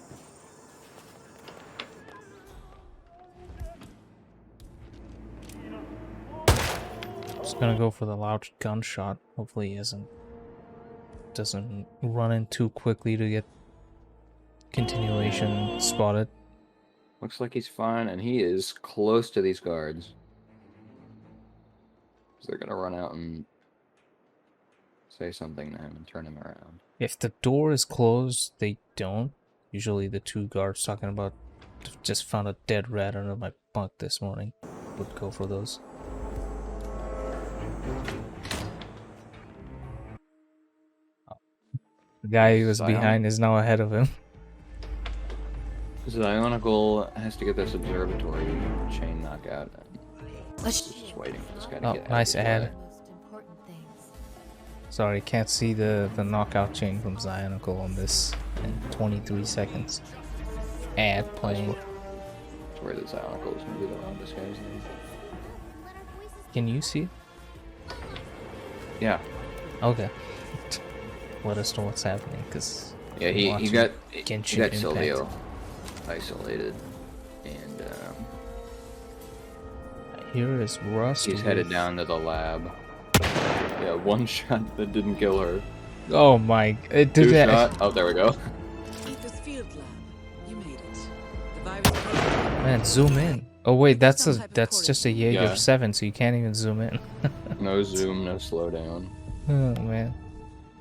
S4: Just gonna go for the loud gunshot. Hopefully he doesn't run in too quickly to get continuation spotted.
S5: Looks like he's fine, and he is close to these guards. So they're gonna run out and say something to him and turn him around.
S4: If the door is closed, they don't. Usually the two guards talking about just found a dead rat under my bunk this morning would go for those. The guy who was behind is now ahead of him.
S5: Zionical has to get this observatory chain knockout. Just waiting for this guy to get
S4: nice
S5: out of the
S4: ad.
S5: way.
S4: Sorry, can't see the knockout chain from Zionical on this in 23 seconds. Ad playing.
S5: That's where the Zionical is going to be the loudest guy's name.
S4: Can you see it?
S5: Yeah.
S4: Okay. Let us know what's happening, because
S5: Yeah, he got
S4: Genshin
S5: Silvio isolated, and
S4: here is Rust.
S5: he's headed down to the lab. Yeah, one shot that didn't kill her.
S4: Oh my! It did
S5: Two
S4: that.
S5: shot. Oh, there we go.
S7: Ether's field lab. You made it. The virus prototype.
S4: Man, zoom in. Oh wait, that's
S7: Some type of
S4: just a Jaeger
S5: Yeah.
S4: 7, so you can't even zoom in.
S5: No zoom, no slowdown.
S4: Oh man.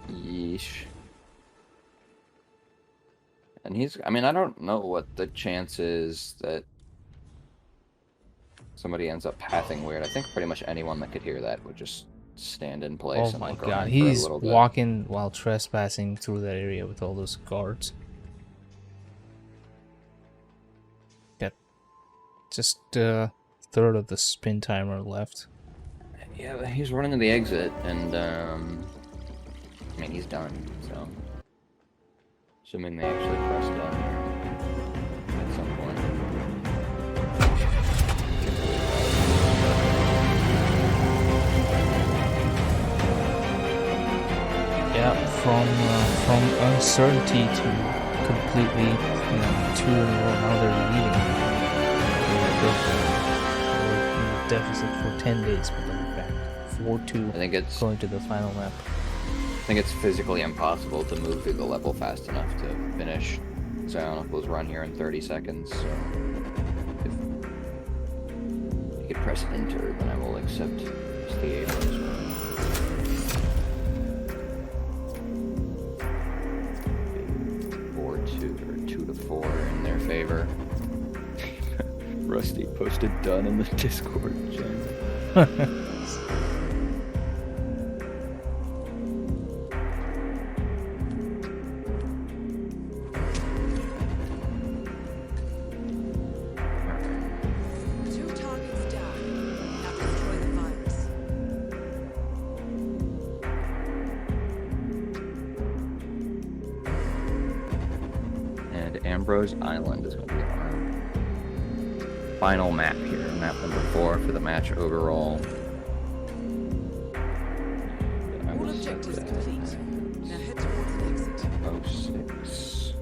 S5: Yeesh. And he's, I mean, I don't know what the chance is that somebody ends up pathing weird. I think pretty much anyone that could hear that would just stand in place
S4: Oh
S5: and
S4: my
S5: look
S4: god,
S5: around for a
S4: he's
S5: little bit.
S4: walking while trespassing through that area with all those guards. Got just a third of the spin timer left.
S5: Yeah, but he's running to the exit, and I mean, he's done, so assuming they actually press done here at some point.
S4: Yeah, from uncertainty to completely, 2 in a row. Now they're leading. They were in the deficit for 10 days, but they're back. 4-2.
S5: I think it's
S4: Going to the final map.
S5: I think it's physically impossible to move through the level fast enough to finish Zionical's run here in 30 seconds, so if you could press enter, then I will accept RustyEbram's run. Or 2-4 in their favor. Rusty posted done in the Discord channel.
S7: Two targets down. Now destroy the virus.
S5: And Ambrose Island is going to be our final map here, map number 4 for the match overall. I
S7: All
S5: will
S7: objectives
S5: set
S7: complete.
S5: that
S7: Now head towards an exit.
S5: at 06.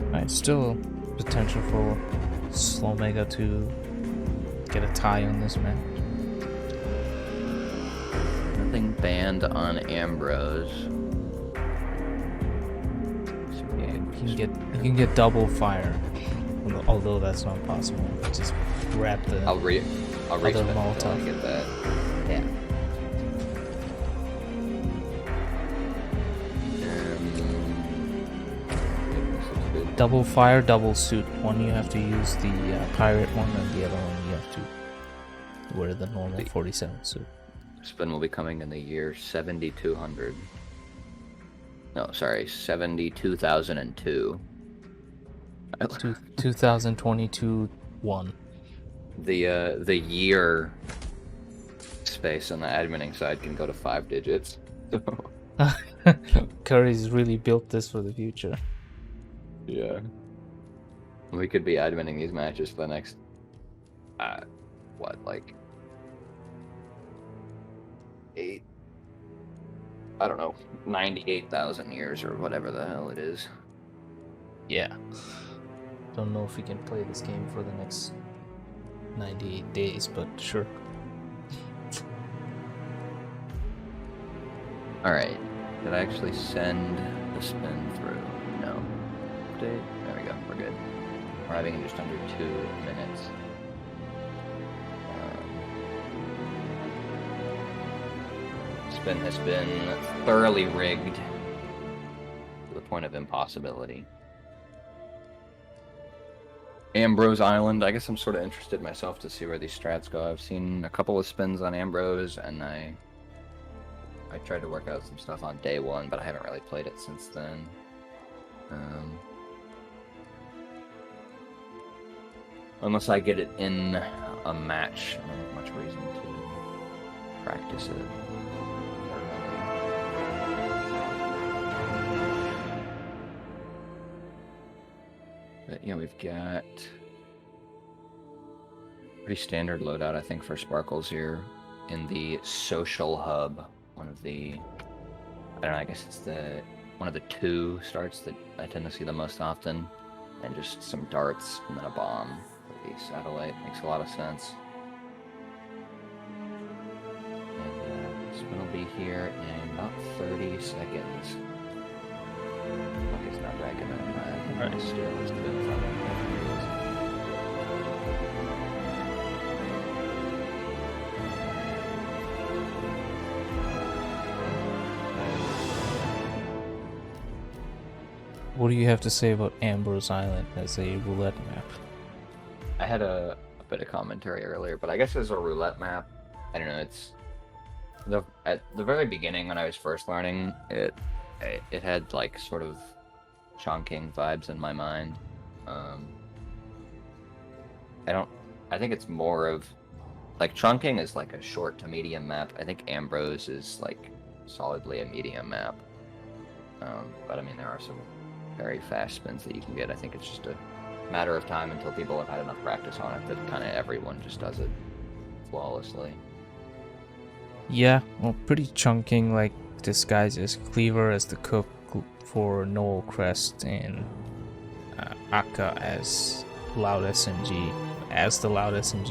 S4: Alright, still potential for SLOWMEGA to get a tie on this match.
S5: Nothing banned on Ambrose. So, yeah,
S4: You can get double fire, although that's not possible. Just grab the
S5: I'll respec
S4: Molotov.
S5: to get that.
S4: yeah. Double fire, double suit. One you have to use the pirate one, and the other one you have to wear the normal 47 suit.
S5: Spin will be coming in the year 7200. No, sorry, 72,002.
S4: 2022 1.
S5: The year space on the adminning side can go to 5 digits. So
S4: Curry's really built this for the future.
S5: Yeah. We could be adminning these matches for the next, what, like, 98,000 years or whatever the hell it is.
S4: Yeah. Don't know if we can play this game for the next 98 days, but sure.
S5: Alright. Did I actually send the spin through? No. Update? There we go. We're good. Arriving in just under 2 minutes. Spin has been thoroughly rigged to the point of impossibility. Ambrose Island. I guess I'm sort of interested myself to see where these strats go. I've seen a couple of spins on Ambrose, and I tried to work out some stuff on day one, but I haven't really played it since then. Unless I get it in a match, I don't have much reason to practice it. But yeah, we've got pretty standard loadout, I think, for Sparkles here in the social hub. One of the, I don't know, I guess it's one of the 2 starts that I tend to see the most often, and just some darts and then a bomb for the satellite. Makes a lot of sense. And spin will be here in about 30 seconds. Fuck, it's not racking up. Alright, steal this bit from it.
S4: What do you have to say about Ambrose Island as a roulette map?
S5: I had a bit of commentary earlier, but I guess as a roulette map, I don't know, it's... At the very beginning, when I was first learning, it had, like, sort of chunking vibes in my mind. I think it's more of... Like, chunking is, like, a short to medium map. I think Ambrose is, like, solidly a medium map. But, I mean, there are some very fast spins that you can get. I think it's just a matter of time until people have had enough practice on it that kind of everyone just does it flawlessly.
S4: Yeah, well, pretty chunking, like disguises Cleaver as the cook for Noel Crest and Akka as Loud SMG,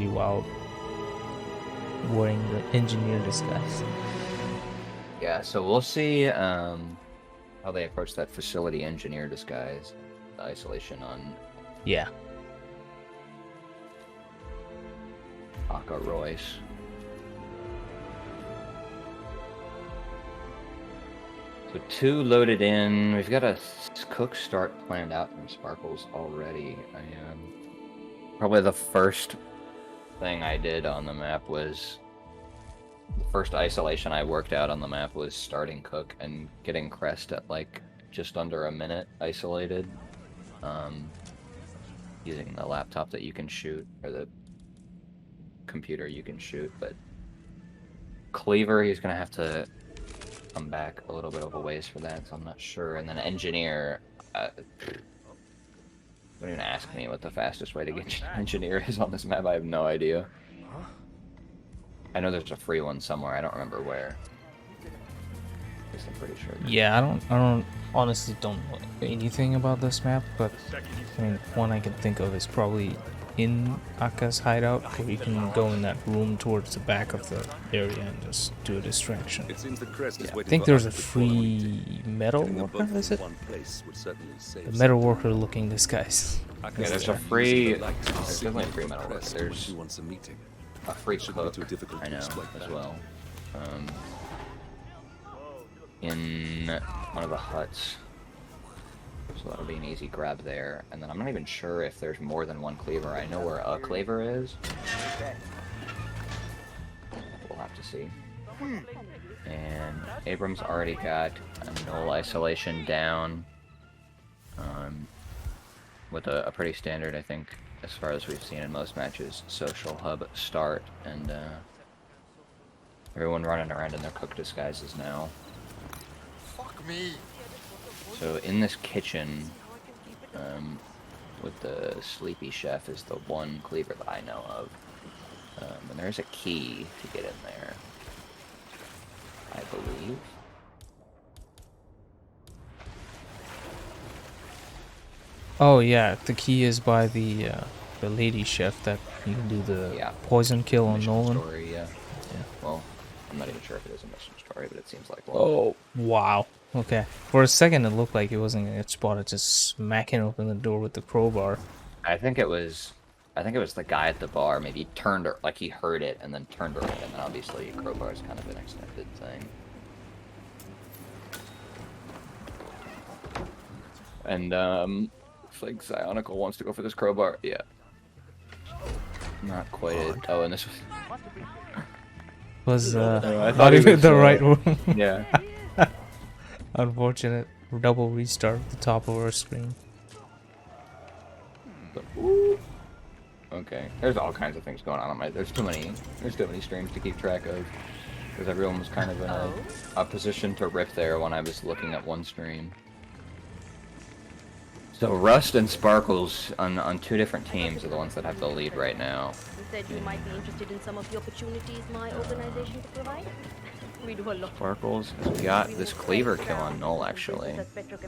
S4: while wearing the engineer disguise.
S5: Yeah, so we'll see how they approach that facility engineer disguise, the isolation on
S4: Yeah.
S5: Akka Royce. So 2 loaded in. We've got a cook start planned out from Sparkles already. Probably the first thing I did on the map was... The first isolation I worked out on the map was starting cook and getting Crest at like just under a minute isolated. Using the laptop that you can shoot, or the computer you can shoot, but Cleaver, he's gonna have to come back a little bit of a ways for that, so I'm not sure. And then Engineer, don't even ask me what the fastest way to get Engineer is on this map. I have no idea. I know there's a free one somewhere. I don't remember where. I guess I'm pretty sure.
S4: Yeah, I honestly don't know anything about this map, but I mean, one I can think of is probably in Akka's hideout, where you can go in that room towards the back of the area and just do a distraction.
S8: It seems the Crest is
S4: I
S8: waiting
S4: think
S8: for
S4: there's a
S8: us before we
S4: free metal
S8: Getting a
S4: worker,
S8: boat
S4: is
S8: from
S4: it?
S8: one place would certainly save
S4: The
S8: some
S4: metal
S8: time.
S4: worker looking disguise.
S5: Yeah, there's a free... There's definitely a free metal work.
S8: Crest when
S5: There's
S8: she wants a meeting.
S5: a free
S8: Shouldn't be
S5: cloak,
S8: too difficult
S5: I
S8: to
S5: know,
S8: exploit
S5: as
S8: that.
S5: well. In one of the huts. So that'll be an easy grab there. And then I'm not even sure if there's more than one Cleaver. I know where a Cleaver is. We'll have to see. And Abram's already got a null isolation down. With a pretty standard, I think, as far as we've seen in most matches, social hub start. And everyone running around in their cook disguises now.
S6: Fuck me.
S5: So in this kitchen, with the Sleepy Chef is the one cleaver that I know of. And there's a key to get in there, I believe.
S4: Oh yeah, the key is by the lady chef that you can do the poison kill on
S5: Mission
S4: Nolan.
S5: Story, yeah. Well, I'm not even sure if it is a mission story, but it seems like one.
S4: Oh wow. Okay. For a second, it looked like he wasn't gonna get spotted, just smacking open the door with the crowbar.
S5: I think it was the guy at the bar. Maybe he turned her, like he heard it and then turned her in, and obviously crowbar is kind of an extended thing. And looks like Zionical wants to go for this crowbar. Yeah. Not quite it. Oh, and this
S4: Was
S5: I thought
S4: not
S5: it
S4: even
S5: was,
S4: the right one.
S5: yeah.
S4: Unfortunate. Double restart at the top of our screen.
S5: Okay. There's all kinds of things going on my. There's too many streams to keep track of. Because everyone was kind of in a position to rip there when I was looking at one stream. So Rust and Sparkles on two different teams are the ones that have the lead right now.
S9: You said you might be interested in some of the opportunities my organization could provide. We do a lot.
S5: Sparkles, we got this cleaver kill on Null actually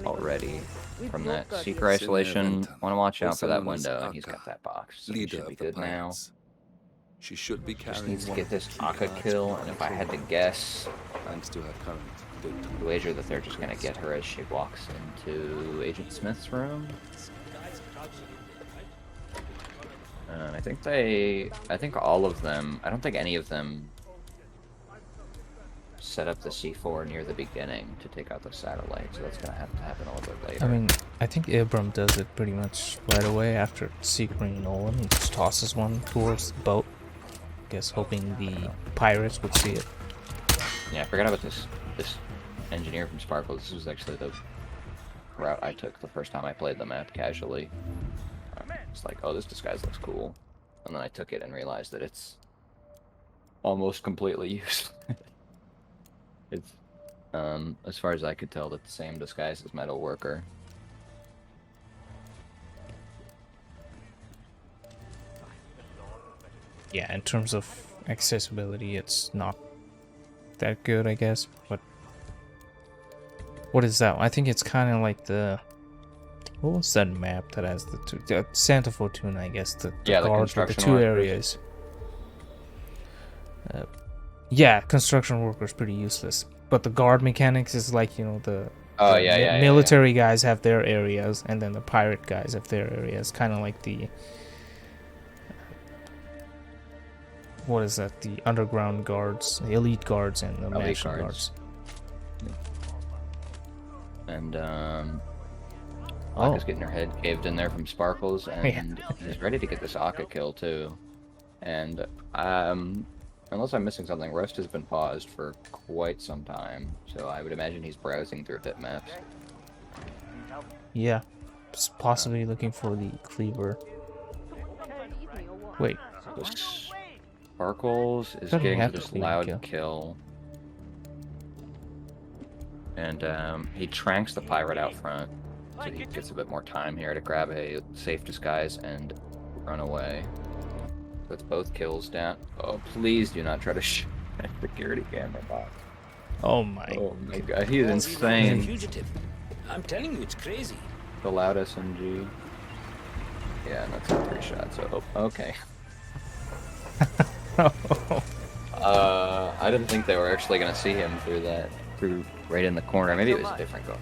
S5: already from that Seeker Isolation. Want to watch out for that window, and he's got that box. So he should be good now.
S8: She should be
S5: Just
S8: carrying
S5: needs to
S8: one
S5: get
S8: of
S5: this
S8: the key
S5: Akka
S8: cards
S5: kill,
S8: for
S5: and if
S8: control.
S5: I had to guess,
S8: Thanks to her current victim.
S5: I'd wager that they're just gonna get her as she walks into Agent Smith's room. And I think all of them, I don't think any of them set up the C4 near the beginning to take out the satellite, so that's gonna have to happen a little bit later.
S4: I mean, I think Abram does it pretty much right away after securing Nolan. He just tosses one towards the boat. Guess hoping the pirates would see it.
S5: Yeah, I forgot about this engineer from Sparkles. This was actually the route I took the first time I played the map casually. It's like, oh, this disguise looks cool. And then I took it and realized that it's almost completely useless. It's, as far as I could tell, the same disguise as Metal Worker.
S4: Yeah, in terms of accessibility, it's not that good, I guess. But what is that? I think it's kind of like the what was that map that has the two Santa Fortuna? I guess the
S5: Yeah, the
S4: guards with the
S5: construction
S4: two
S5: workers.
S4: areas. Yeah, construction workers pretty useless. But the guard mechanics is like, you know, the military guys have their areas, and then the pirate guys have their areas. Kind of like the what is that? The underground guards, the elite guards, and the national guards.
S5: And Akka's getting her head caved in there from Sparkles, and he's ready to get this Akka kill too. And unless I'm missing something, Rust has been paused for quite some time, so I would imagine he's browsing through bitmaps.
S4: Yeah, possibly looking for the cleaver. Wait.
S5: Sparkles is
S4: Doesn't
S5: getting
S4: have
S5: this
S4: to be a
S5: loud kill. And he tranks the pirate out front, so he gets a bit more time here to grab a safe disguise and run away. That's both kills down. Oh, please do not try to shoot a security camera box.
S4: Oh my
S5: god, he is insane.
S3: Fugitive. I'm telling you, it's crazy.
S5: The loud SMG. Yeah, and that's a 3 shot, so okay. I didn't think they were actually gonna see him through right in the corner. Maybe it was a different gun.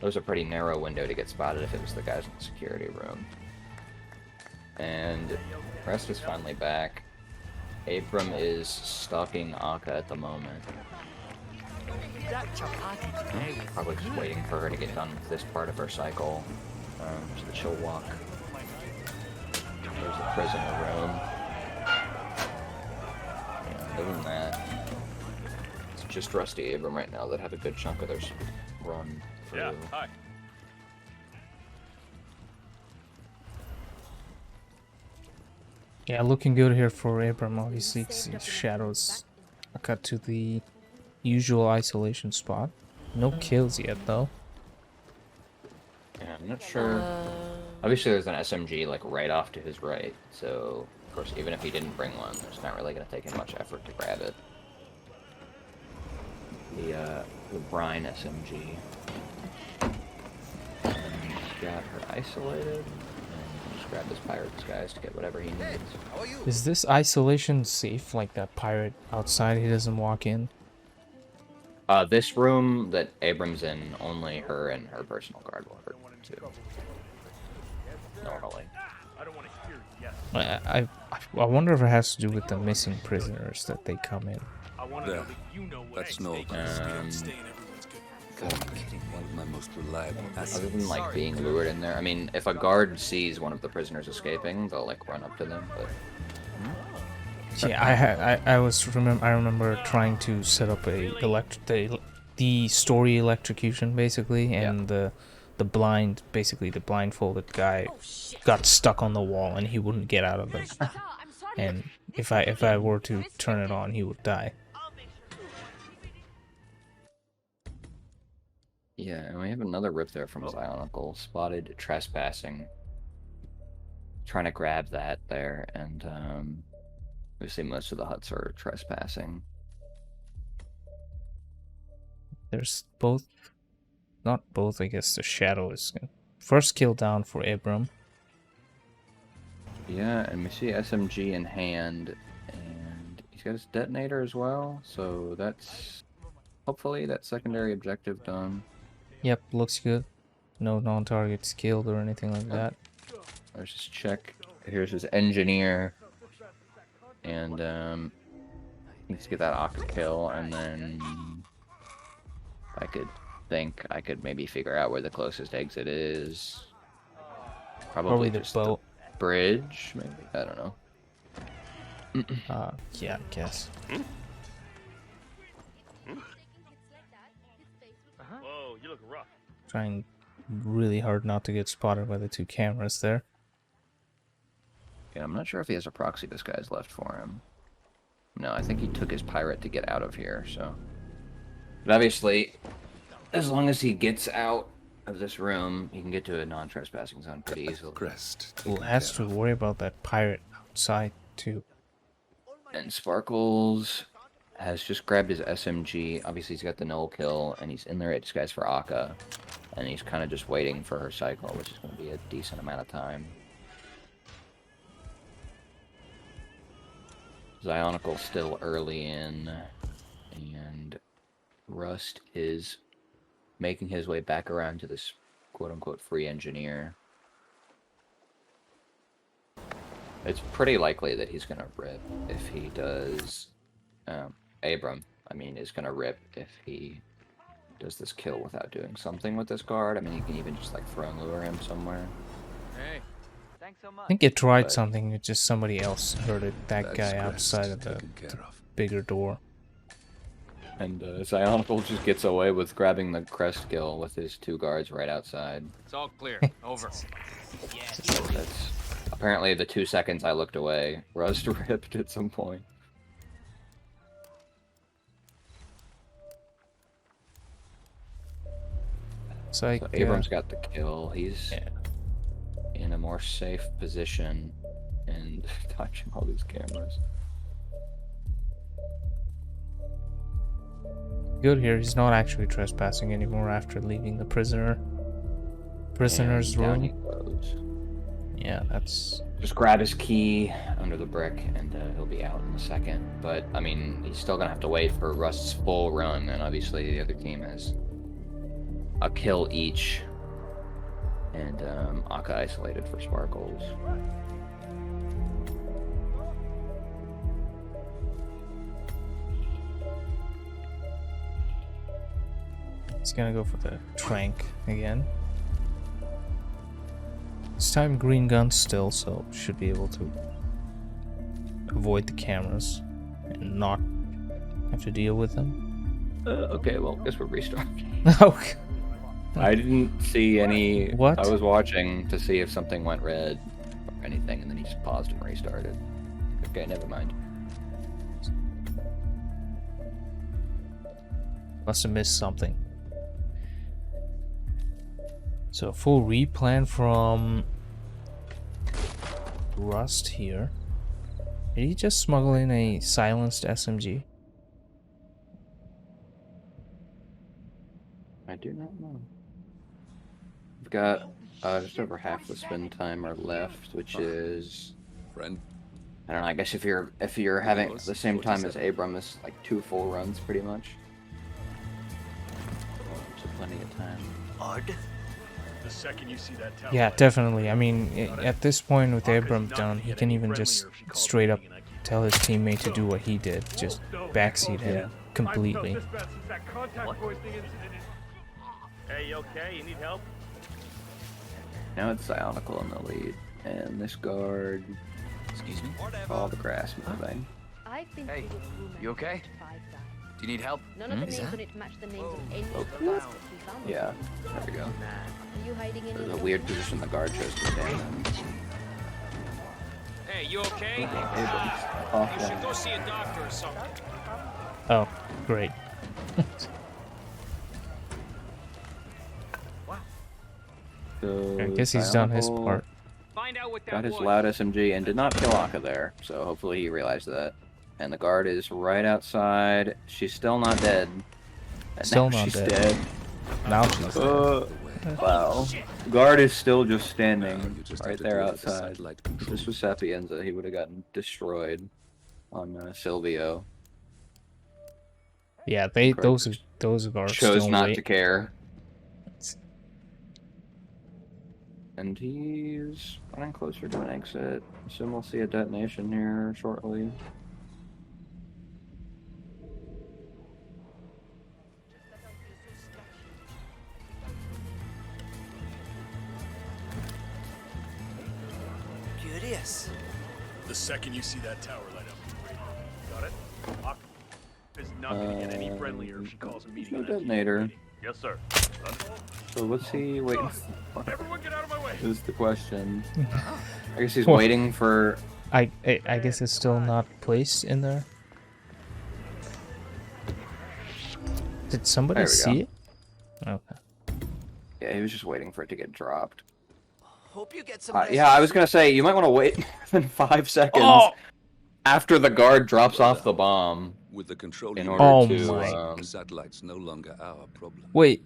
S5: It was a pretty narrow window to get spotted if it was the guys in the security room. And Rest is finally back. Abram is stalking Akka at the moment. Probably just waiting for her to get done with this part of her cycle, so that she'll walk. There's the prisoner room. Yeah, other than that, it's just RustyEbram right now that have a good chunk of their run through.
S3: Yeah, hi.
S4: Yeah, looking good here for Abram. Obviously, see shadows. I cut to the usual isolation spot. No kills yet, though.
S5: I'm not sure. Obviously, there's an SMG like right off to his right, so of course, even if he didn't bring one, there's not really going to take him much effort to grab it. The Brine SMG. And he's got her isolated, and just grab this pirate disguise to get whatever he needs.
S4: Is this isolation safe? Like that pirate outside, he doesn't walk in?
S5: This room that Abram's in, only her and her personal guard will hurt too. Normally.
S4: I wonder if it has to do with the missing prisoners that they come in.
S8: Yeah, that's no. God, I'm kidding. One of my most reliable assets.
S5: Other than like being lured in there, I mean, if a guard sees one of the prisoners escaping, they'll like run up to them. But
S4: yeah, I remember trying to set up the story electrocution basically, and the blindfolded guy got stuck on the wall and he wouldn't get out of it. And if I were to turn it on, he would die.
S5: yeah, and we have another rip there from Zionical, spotted trespassing. Trying to grab that there, and we see most of the huts are trespassing.
S4: There's both, not both, I guess the shadow is first kill down for Ebram.
S5: Yeah, and we see SMG in hand, and he's got his detonator as well, so that's hopefully that secondary objective done.
S4: Yep, looks good. No non-targets killed or anything like that.
S5: Let's just check. Here's his engineer, and let's get that Akka kill, and then I could maybe figure out where the closest exit is. Probably
S4: the
S5: just
S4: boat.
S5: the bridge, maybe. I don't know.
S4: Yeah, I guess.
S3: Whoa, you look rough.
S4: Trying really hard not to get spotted by the two cameras there.
S5: Yeah, I'm not sure if he has a proxy disguise left for him. No, I think he took his pirate to get out of here, so. But obviously, as long as he gets out of this room, he can get to a non-trespassing zone pretty easily.
S8: Crest.
S4: Who has to worry about that pirate outside too?
S5: And Sparkles has just grabbed his SMG. Obviously, he's got the null kill, and he's in there at disguise for Akka. And he's kind of just waiting for her cycle, which is going to be a decent amount of time. Zionical still early in, and Rust is making his way back around to this quote-unquote free engineer. It's pretty likely that he's going to rip if he does. Abram, I mean, is going to rip if he does this kill without doing something with this guard. I mean, you can even just like throw and lure him somewhere.
S3: Hey, thanks so much.
S4: I think it tried something, it's just somebody else heard it. That
S8: That's
S4: guy
S8: Crest
S4: outside of the
S8: taken care of.
S4: bigger door.
S5: And Zionical just gets away with grabbing the crest kill with his two guards right outside.
S3: It's all clear. Over.
S5: So that's apparently the 2 seconds I looked away. Rust ripped at some point.
S4: It's like,
S5: So Abram's got the kill. He's in a more safe position and touching all these cameras.
S4: good here, he's not actually trespassing anymore after leaving the prisoner's
S5: And down
S4: room.
S5: he goes.
S4: Yeah, that's...
S5: Just grab his key under the brick and he'll be out in a second. But, I mean, he's still gonna have to wait for Rust's full run, and obviously the other team has a kill each. And Akka isolated for Sparkles.
S4: He's gonna go for the trank again. This time green gun still, so should be able to avoid the cameras and not have to deal with them.
S5: Okay, well, guess we're restarting.
S4: Okay.
S5: I didn't see any...
S4: What?
S5: I was watching to see if something went red or anything, and then he just paused and restarted. Okay, never mind.
S4: Must have missed something. So full replan from Rust here. Did he just smuggle in a silenced SMG?
S5: I do not know. We've got just over half the spin timer left, which is,
S8: Friend.
S5: I don't know. I guess if you're having the same time as Abram, it's like 2 full runs pretty much. So plenty of time.
S6: Odd. The second you see that tower.
S4: Yeah, definitely. I mean, at this point with Abram down, he can even just straight up tell his teammate to do what he did, just backseat him completely.
S3: Hey, you okay? You need help?
S5: Now it's Psionical in the lead, and this guard.
S8: Excuse me?
S5: All the grass moving.
S9: I've been
S10: Hey,
S9: through this room
S10: you okay?
S9: 5 times.
S10: Do you need help?
S9: None of the
S5: Hmm?
S9: names on it match the names of any
S5: Oh.
S9: of the guards that we found.
S5: Yeah, there we go.
S9: Are you hiding any
S5: There's
S9: of
S5: a
S9: them?
S5: weird position the guard chose to stand in.
S3: Hey, you okay?
S5: Abram's
S3: You should go
S5: offline.
S3: see a doctor or something.
S4: Oh, great.
S5: So
S4: I guess he's done his
S5: Psionical
S4: part.
S3: Find out what that
S5: Got his
S3: was.
S5: loud SMG and did not kill Akka there, so hopefully he realized that. And the guard is right outside. She's still not dead. And
S4: Still
S5: now
S4: not
S5: she's
S4: dead.
S5: dead.
S4: Now she's
S5: Wow. Guard is still just standing
S8: You just
S5: right
S8: have to
S5: there
S8: deal with the
S5: outside.
S8: satellite
S5: If
S8: control.
S5: this was Sapienza, he would have gotten destroyed on Silvio.
S4: Yeah,
S5: Correct.
S4: those guards
S5: Chose
S4: still
S5: not
S4: wait.
S5: to care. And he's running closer to an exit. Soon we'll see a detonation here shortly.
S10: Curious.
S6: The second you see that tower light up. Got it? Ock is not going to get any friendlier if she calls a meeting
S5: No
S6: on that
S5: detonator.
S6: meeting. Yes, sir.
S5: So what's he waiting for?
S6: Everyone get out of my way.
S5: Is the question. I guess he's
S4: Well-
S5: waiting for.
S4: I guess it's still not placed in there. Did somebody
S5: There we
S4: see
S5: go.
S4: it? Okay.
S5: Yeah, he was just waiting for it to get dropped.
S10: Hope you get some.
S5: Yeah, I was gonna say you might want to wait more than 5 seconds
S4: Oh!
S5: after the guard drops off the bomb
S8: With the control
S5: in
S8: unit,
S5: order
S4: Oh
S5: to.
S4: my.
S8: the satellite's no longer our problem.
S4: Wait.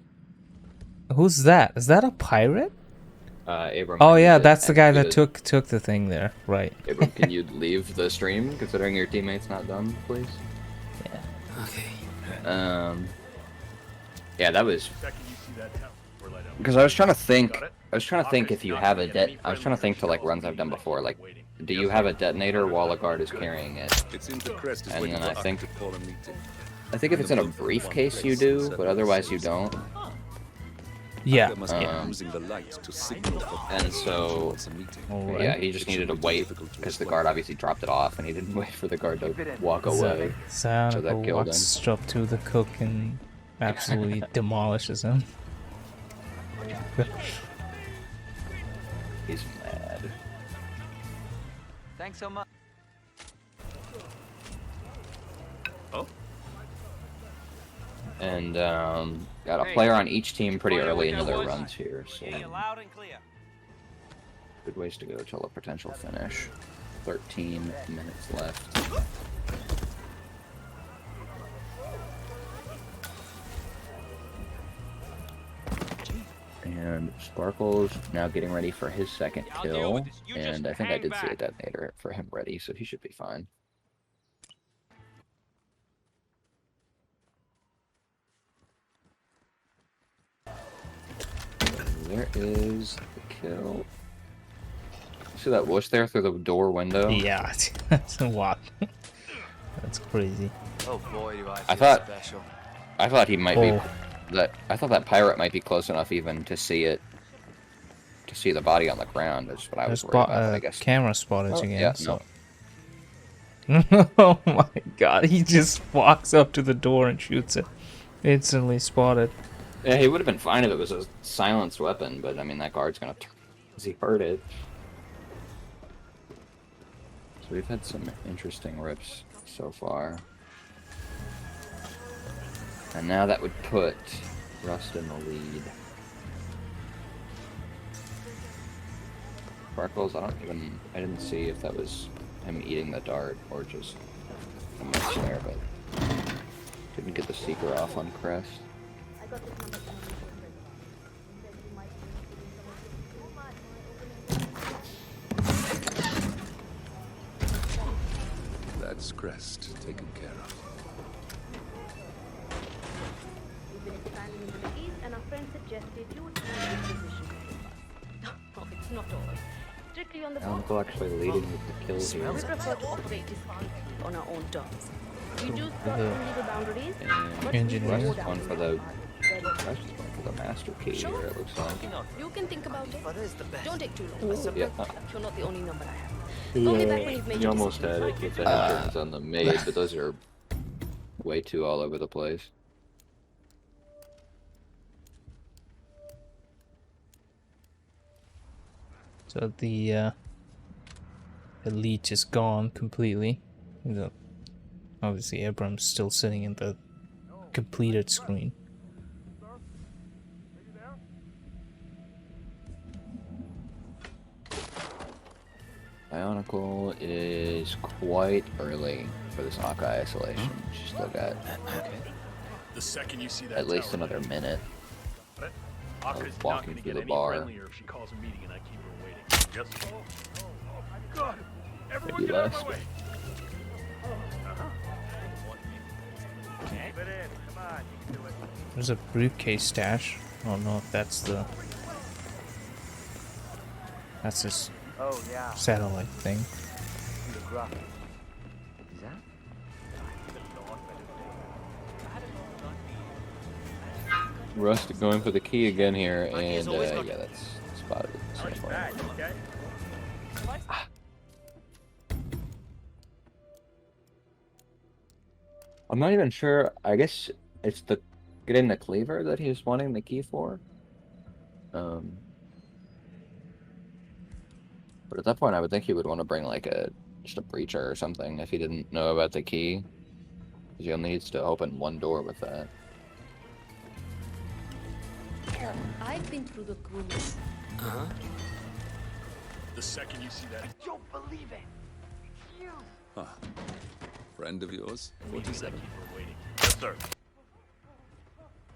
S4: Who's that? Is that a pirate?
S5: Abram.
S4: Oh
S5: can you
S4: yeah,
S5: just
S4: that's the guy
S5: exit
S4: that
S5: it?
S4: took the thing there. Right.
S5: Abram, can you leave the stream considering your teammate's not done, please?
S10: Okay.
S5: Yeah, that was
S6: Second you see that tower light up.
S5: because I was trying to think.
S6: Got it?
S5: I was trying to think if you have a I was trying to think to like runs I've done before. Like, do you have a detonator while a guard is carrying it?
S8: It seems the crest is
S5: And
S8: waiting
S5: then
S8: for
S5: I
S8: Akka
S5: think-
S8: to call a meeting.
S5: I think if it's in a briefcase you do, but otherwise you don't.
S4: Yeah.
S8: Akka must be using the light to signal for
S5: And
S8: Akka
S5: so-
S8: she wants a meeting.
S4: Alright.
S5: Yeah, he just
S8: It
S5: needed to
S8: shouldn't be
S5: wait
S8: difficult to
S5: because the
S8: explain.
S5: guard obviously dropped it off, and he didn't wait for the guard to walk away.
S4: Psionical
S5: that killed
S4: walks up to the cook and absolutely demolishes him.
S5: He's mad.
S10: Thanks so much.
S5: And got a player on each team pretty early into their runs here, so
S3: loud and clear.
S5: good ways to go till a potential finish. 13 minutes left. And Sparkle's now getting ready for his second
S3: I'll deal
S5: kill,
S3: with this. You just
S5: and I think I
S3: hang
S5: did see a
S3: back.
S5: detonator for him ready, so he should be fine. There is the kill. See that whoosh there through the door window?
S4: Yeah, that's a lot. That's crazy.
S10: Oh boy, do I feel
S5: I thought-
S10: special.
S5: I thought he might
S4: Oh.
S5: be I thought that pirate might be close enough even to see it, to see the body on the ground. That's what I was
S4: There's
S5: worried about. But I guess.
S4: camera spottage
S5: Oh,
S4: again.
S5: yeah,
S4: So. Oh my god, he just walks up to the door and shoots it. Instantly spotted.
S5: Yeah, he would have been fine if it was a silenced weapon, but I mean that guard's gonna turn because he heard it. So we've had some interesting rips so far. And now that would put Rust in the lead. Sparkles, I didn't see if that was him eating the dart or just a miss there, but didn't get the seeker off on Crest.
S9: I got this number from
S8: That's Crest taken care of.
S9: We've been expanding into the east, and our friend suggested you would find this position. Oh, it's not all. Strictly on the board.
S5: Uncle actually leading with the kill here.
S9: We prefer to operate discreetly on our own terms. We do
S4: For
S9: set
S4: the
S9: some legal boundaries, but
S4: engineer.
S9: we
S5: Crest
S9: go
S5: is one
S9: down
S5: for
S9: to
S5: the
S9: part.
S5: master key here, it looks like.
S9: You can think about it.
S10: Father is the best.
S9: Don't take too long.
S5: Yeah,
S9: You're not the only number I have. Call me back when you've made
S5: you
S9: your
S5: almost
S9: decision.
S5: had it with the engines on the maid, but those are way too all over the place.
S4: So the leech is gone completely. Obviously, Abram's still sitting in the completed screen.
S5: Bionicle is quite early for this Hawkeye isolation. She's still got
S6: The second you see that
S5: at least
S6: tower
S5: another minute.
S6: Got it? Aka's not
S5: walking
S6: gonna
S5: through
S6: get
S5: the
S6: any
S5: bar.
S6: friendlier if she calls a meeting and I keep her waiting. Yes. Oh my God! Everyone
S5: Maybe
S6: get out of
S5: less.
S6: my way! Keep it in. Come on, you can do it.
S4: There's a briefcase stash. I don't know if that's the... That's his
S10: Oh, yeah.
S4: satellite thing.
S10: The gruff. Is that?
S5: Rust going for the key again here, and yeah, that's spotted.
S6: Okay.
S5: I'm not even sure. I guess it's the getting the cleaver that he's wanting the key for. But at that point, I would think he would want to bring like just a breacher or something if he didn't know about the key. Because he only needs to open one door with that.
S9: I've been through the groove.
S6: The second you see that,
S10: Don't believe it. It's you.
S8: Ah, friend of yours?
S6: means I keep her waiting. Yes, sir.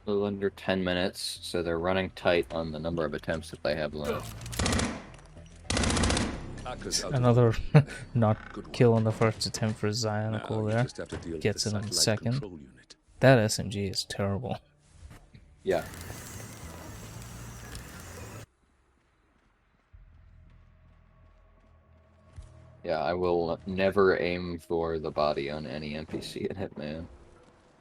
S5: A little under 10 minutes, so they're running tight on the number of attempts that they have left.
S8: Aka's out of
S4: Another not
S8: Good one.
S4: kill on the first attempt for
S8: Now
S4: Zionicle
S8: you
S4: there.
S8: just have to deal with
S4: Gets
S8: the
S4: it on the
S8: satellite
S4: second.
S8: control unit.
S4: That SMG is terrible.
S5: Yeah. Yeah, I will never aim for the body on any NPC in Hitman.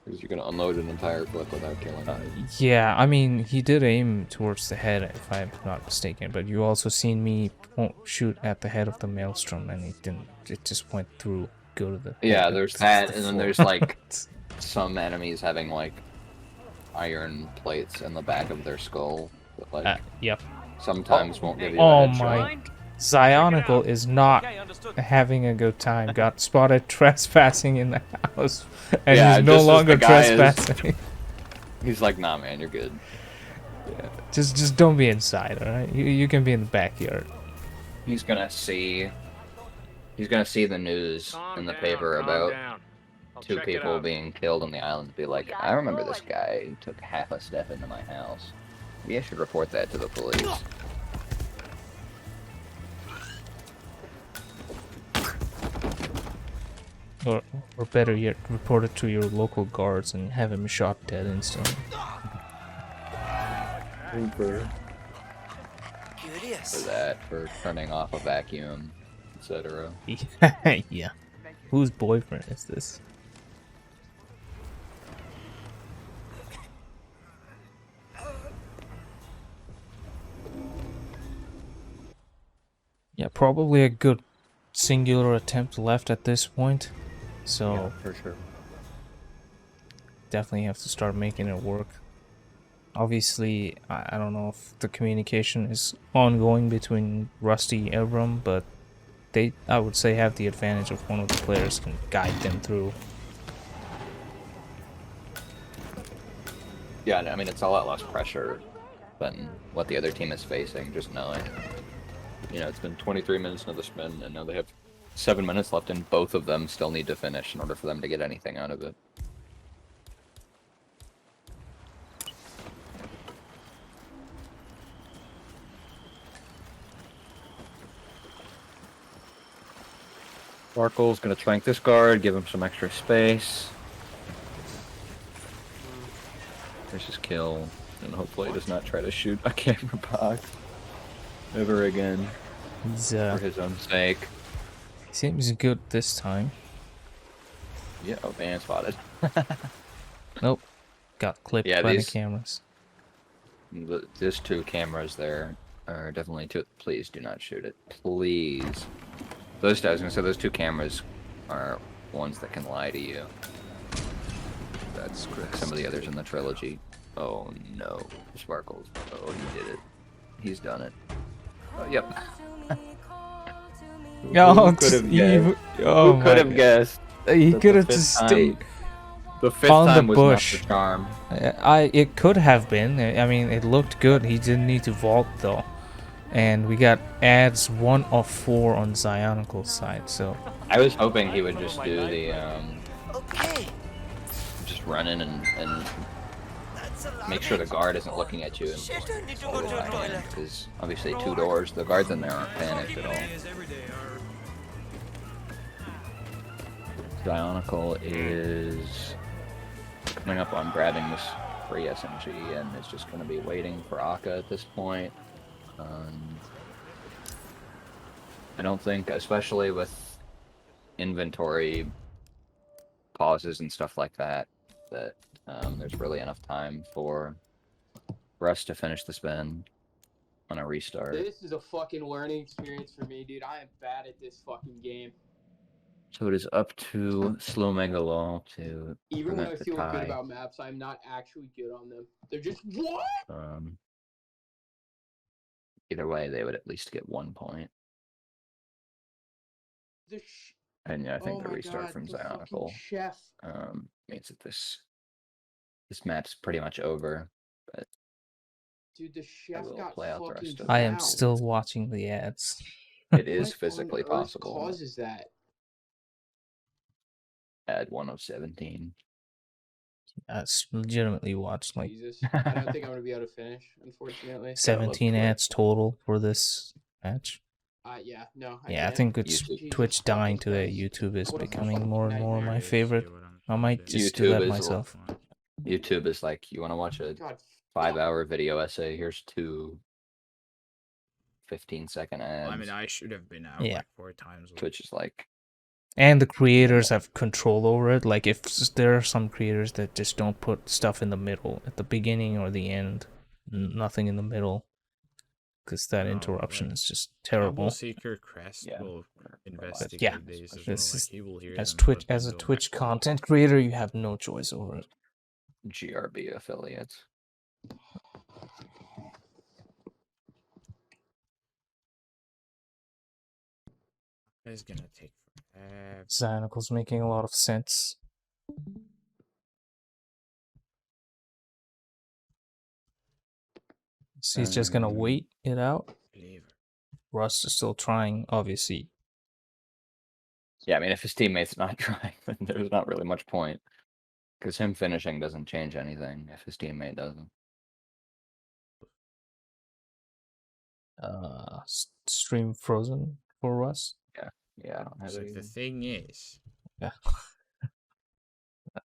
S5: Because you're going to unload an entire clip without killing it.
S4: Yeah, I mean, he did aim towards the head, if I'm not mistaken, but you also seen me shoot at the head of the Maelstrom, and it didn't. It just went through, go to the.
S5: Yeah, there's that, and then there's like some enemies having like iron plates in the back of their skull that like
S4: Yep.
S5: sometimes won't give you
S4: Oh
S5: a headshot.
S4: my. Zionicle is not having a good time. Got spotted trespassing in the house, and
S5: Yeah,
S4: he's no
S5: just as
S4: longer
S5: the guy is-
S4: trespassing.
S5: He's like, nah man, you're good. Yeah.
S4: Just don't be inside, alright? You can be in the backyard.
S5: He's gonna see the news in the paper about two people being killed on the island and be like, I remember this guy who took half a step into my house. Maybe I should report that to the police.
S4: Or better yet, report it to your local guards and have him shot dead instantly.
S5: For
S10: Curious.
S5: that, for turning off a vacuum, etc.
S4: Yeah. Whose boyfriend is this? Yeah, probably a good singular attempt left at this point. So
S5: Yeah, for sure.
S4: definitely have to start making it work. Obviously, I don't know if the communication is ongoing between RustyEbram, but they, I would say, have the advantage of one of the players can guide them through.
S5: Yeah, I mean, it's a lot less pressure than what the other team is facing, just knowing. You know, it's been 23 minutes into the spin, and now they have 7 minutes left, and both of them still need to finish in order for them to get anything out of it. Sparkle's gonna trank this guard, give him some extra space. There's his kill, and hopefully he does not try to shoot a camera box ever again.
S4: He's
S5: for his own sake.
S4: Seems good this time.
S5: Yeah, oh, man spotted.
S4: Nope. Got clipped by the cameras.
S5: There's 2 cameras there. Are definitely 2. Please do not shoot it. Please. I was gonna say those 2 cameras are ones that can lie to you. That's correct. Some of the others in the trilogy. Oh no. Sparkles. Oh, he did it. He's done it. Oh, yep.
S4: Oh,
S5: Who could have
S4: guessed?
S5: guessed? Who could have guessed?
S4: He could have just stayed.
S5: The 5th
S4: Found
S5: time
S4: the
S5: was
S4: bush.
S5: not the charm.
S4: It could have been. I mean, it looked good. He didn't need to vault though. And we got adds 1 of 4 on Zionical's side, so...
S5: I was hoping he would just do the, just run in and make sure the guard isn't looking at you. Because obviously 2 doors, the guards in there aren't panicked at all. Zionical is coming up on grabbing this free SMG and is just going to be waiting for Akka at this point. I don't think, especially with inventory pauses and stuff like that, that there's really enough time for us to finish the spin on a restart.
S11: This is a fucking learning experience for me, dude. I am bad at this fucking game.
S5: So it is up to SLOWMEGALUL to
S11: Even when I
S5: prevent the
S11: feel good
S5: tie.
S11: about maps, I'm not actually good on them. They're just what?
S5: Either way, they would at least get 1 point. And yeah, I think the restart from Zionical means that this map's pretty much over. But
S11: dude, the chef got
S5: play out the rest
S11: fucking
S5: of
S4: I am still watching the ads.
S5: It is physically
S11: What on earth
S5: possible.
S11: causes that?
S5: Add 1 of 17.
S4: That's legitimately watched like
S11: Jesus, I don't think I'm gonna be able to finish, unfortunately.
S4: 17 ads total for this match.
S11: Yeah, no.
S4: I think it's Twitch dying today. YouTube is becoming more and more my favorite. I might just do that myself.
S5: YouTube is like, you want to watch a 5-hour video essay? Here's 2 15-second ads.
S12: I mean, I should have been out like 4 times.
S5: Twitch is like...
S4: And the creators have control over it. Like, if there are some creators that just don't put stuff in the middle, at the beginning or the end, nothing in the middle, because that interruption is just terrible.
S12: Seeker Crest will investigate these as
S4: this
S12: well.
S4: is,
S12: Like, he will hear
S4: as a Twitch content creator, you have no choice over it.
S5: GRB affiliates.
S12: It's gonna take forever.
S4: Zionical's making a lot of sense. So he's just gonna wait it out. Rust is still trying, obviously.
S5: Yeah, I mean, if his teammate's not trying, then there's not really much point. Because him finishing doesn't change anything if his teammate doesn't.
S4: Stream frozen for Rust.
S5: Yeah, I don't have
S12: So
S5: it
S12: the
S5: either.
S12: thing is,
S4: Yeah.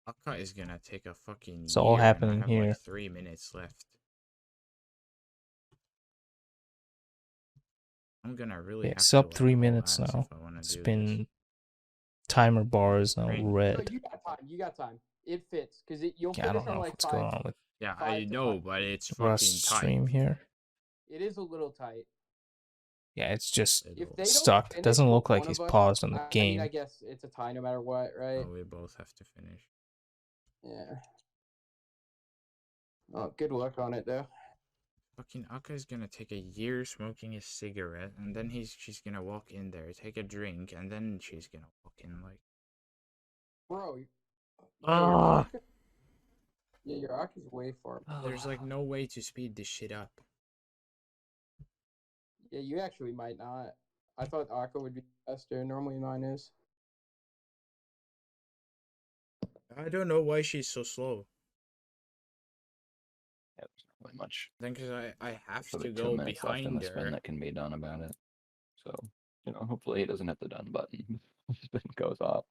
S12: Akka is gonna take a fucking
S4: It's all
S12: year, and I
S4: happening
S12: have,
S4: here.
S12: Like 3 minutes left. I'm gonna really have
S4: It's
S12: to
S4: up 3
S12: like,
S4: minutes
S12: relax
S4: now.
S12: if I wanna
S4: It's
S12: do
S4: been
S12: this.
S4: timer bar is now
S12: Right.
S4: red.
S11: You got time. You got time. It fits because you'll
S4: Yeah, I
S11: finish
S4: don't
S11: on
S4: know
S11: like
S4: what's going on with
S12: Yeah, I know, but it's fucking
S4: Rust
S12: tight.
S4: stream here.
S11: It is a little tight.
S4: Yeah, it's just
S11: If they don't
S4: stuck. It
S11: finish
S4: doesn't look
S11: one
S4: like he's
S11: of us,
S4: paused on the
S11: I mean,
S4: game.
S11: I guess it's a tie no matter what, right?
S12: Oh, we both have to finish.
S11: Yeah. Oh, good luck on it though.
S12: Fucking Akka is gonna take a year smoking a cigarette, and then she's gonna walk in there, take a drink, and then she's gonna walk in like.
S11: Bro.
S12: Ah.
S11: Yeah, your Aka's way far.
S12: There's like no way to speed this shit up.
S11: Yeah, you actually might not. I thought Aqua would be faster. Normally mine is.
S12: I don't know why she's so slow.
S5: Yeah, there's not really much.
S12: I think 'cause I have
S5: So
S12: to
S5: there's 2
S12: go
S5: minutes left in
S12: behind
S5: the spin
S12: her.
S5: that can be done about it. So, you know, hopefully he doesn't hit the done button. The spin goes off.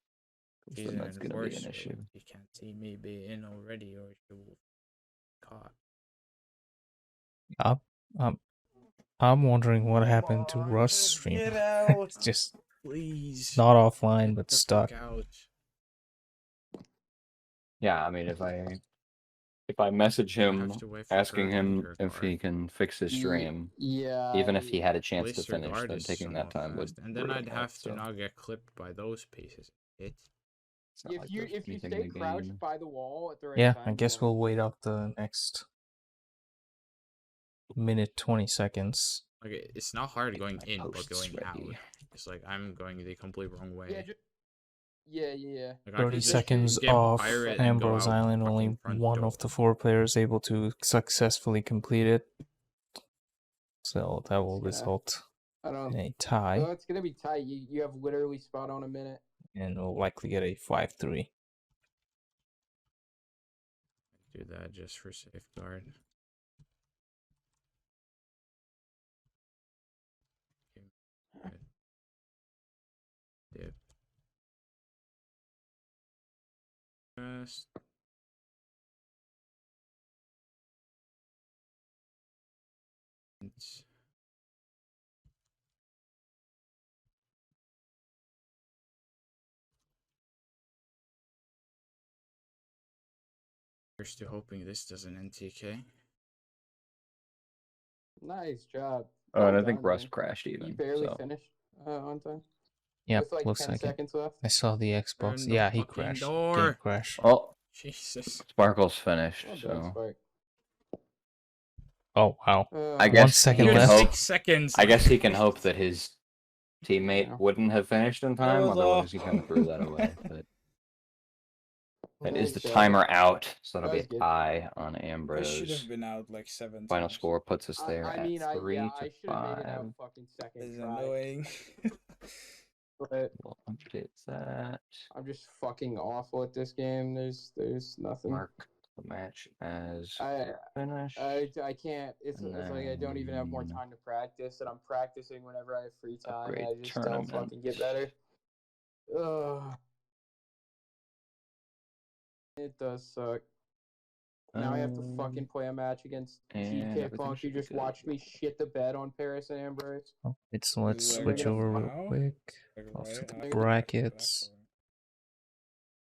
S5: 'Cause
S12: She's
S5: then that's going to be an
S12: so
S5: issue.
S12: you can't see me be in already, or she will caught.
S4: I'm wondering what happened to Russ stream.
S12: Get out!
S4: It's just
S12: Please.
S4: not offline but
S12: Get the
S4: stuck.
S12: fuck out.
S5: Yeah, I mean, if I message
S12: I have
S5: him
S12: to wait for her
S5: asking
S12: to
S5: him
S12: enter
S5: if
S12: guard.
S5: he can fix his stream,
S11: Yeah.
S5: even if he had a
S12: At
S5: chance to
S12: least her
S5: finish,
S12: guard
S5: then
S12: is
S5: taking that
S12: somewhat
S5: time would
S12: fast, and then
S5: really
S12: I'd
S5: help,
S12: have to
S5: so
S12: not get clipped by those pieces. It's
S5: it's not
S11: If
S5: like
S11: you
S5: there's
S11: if you
S5: anything
S11: stay
S5: to
S11: crouched
S5: gain.
S11: by the wall at the right
S4: Yeah,
S11: time,
S4: I
S11: you
S4: guess
S11: won't.
S4: we'll wait out the next minute 20 seconds.
S12: like it's not hard going
S5: My
S12: in, but
S5: post's
S12: going out.
S5: ready.
S12: It's like I'm going the complete wrong way.
S11: Yeah, yeah.
S12: Like, I
S4: 30
S12: could just
S4: seconds
S12: get
S4: off
S12: pirate and go
S4: Ambrose
S12: out
S4: Island.
S12: fucking
S4: Only
S12: front
S4: one
S12: door.
S4: of the 4 players able to successfully complete it. So that will result
S11: I don't.
S4: in a tie,
S11: Oh, it's gonna be tight. You have literally spot on a minute.
S4: and we'll likely get a 5-3.
S12: Do that just for safeguard. Dip. First. We're still hoping this doesn't NTK.
S11: Nice job.
S5: Oh, and I
S11: Well
S5: think
S11: done,
S5: Russ
S11: man.
S5: crashed
S11: You
S5: even.
S11: barely
S5: So
S11: finished on time.
S4: Yep,
S11: With like
S4: looks
S11: 10
S4: like it.
S11: seconds left.
S4: I saw the Xbox.
S12: Open the
S4: Yeah, he
S12: fucking
S4: crashed.
S12: door.
S4: Game crash.
S5: oh,
S12: Jesus.
S5: Sparkle's finished.
S11: Well done,
S5: So
S11: Spark.
S4: Oh wow!
S5: I
S4: 1
S5: guess
S4: second
S5: he
S12: You
S5: can
S12: had
S4: left.
S5: hope.
S12: 6 seconds.
S5: I guess he can hope that his teammate
S11: Yeah.
S5: wouldn't have finished in time.
S12: was all.
S5: Otherwise, he kind of threw that away. But that is the
S11: Nice job.
S5: timer out. So that'll
S11: That
S5: be
S11: was
S5: a
S11: good.
S5: tie on
S12: I should
S5: Ambrose.
S12: have been out like 7
S5: Final
S12: times.
S5: score puts us there
S11: I
S5: at
S11: mean,
S5: 3
S11: I
S5: to
S11: should have made it
S5: 5.
S11: out fucking second
S12: It's
S11: try.
S12: annoying.
S11: But
S5: We'll update that.
S11: I'm just fucking awful at this game. There's nothing.
S5: Mark the match as
S11: I
S5: finished.
S11: I can't. It's
S5: And
S11: like I don't even have more
S5: then
S11: time to practice, and I'm practicing whenever I have free time.
S5: upgrade
S11: And I just don't
S5: tournament.
S11: fucking get better. Ugh. It does suck. Now I have to fucking play a match against
S5: and
S11: GK
S5: everything
S11: Funk, who
S5: should be
S11: just
S5: good.
S11: watched me shit the bed on Paris and Ambrose.
S4: Oh, let's switch
S12: Like
S4: over real
S12: now?
S4: quick.
S12: Like
S4: Off to
S12: right
S4: the
S12: after
S4: brackets.
S12: that, or-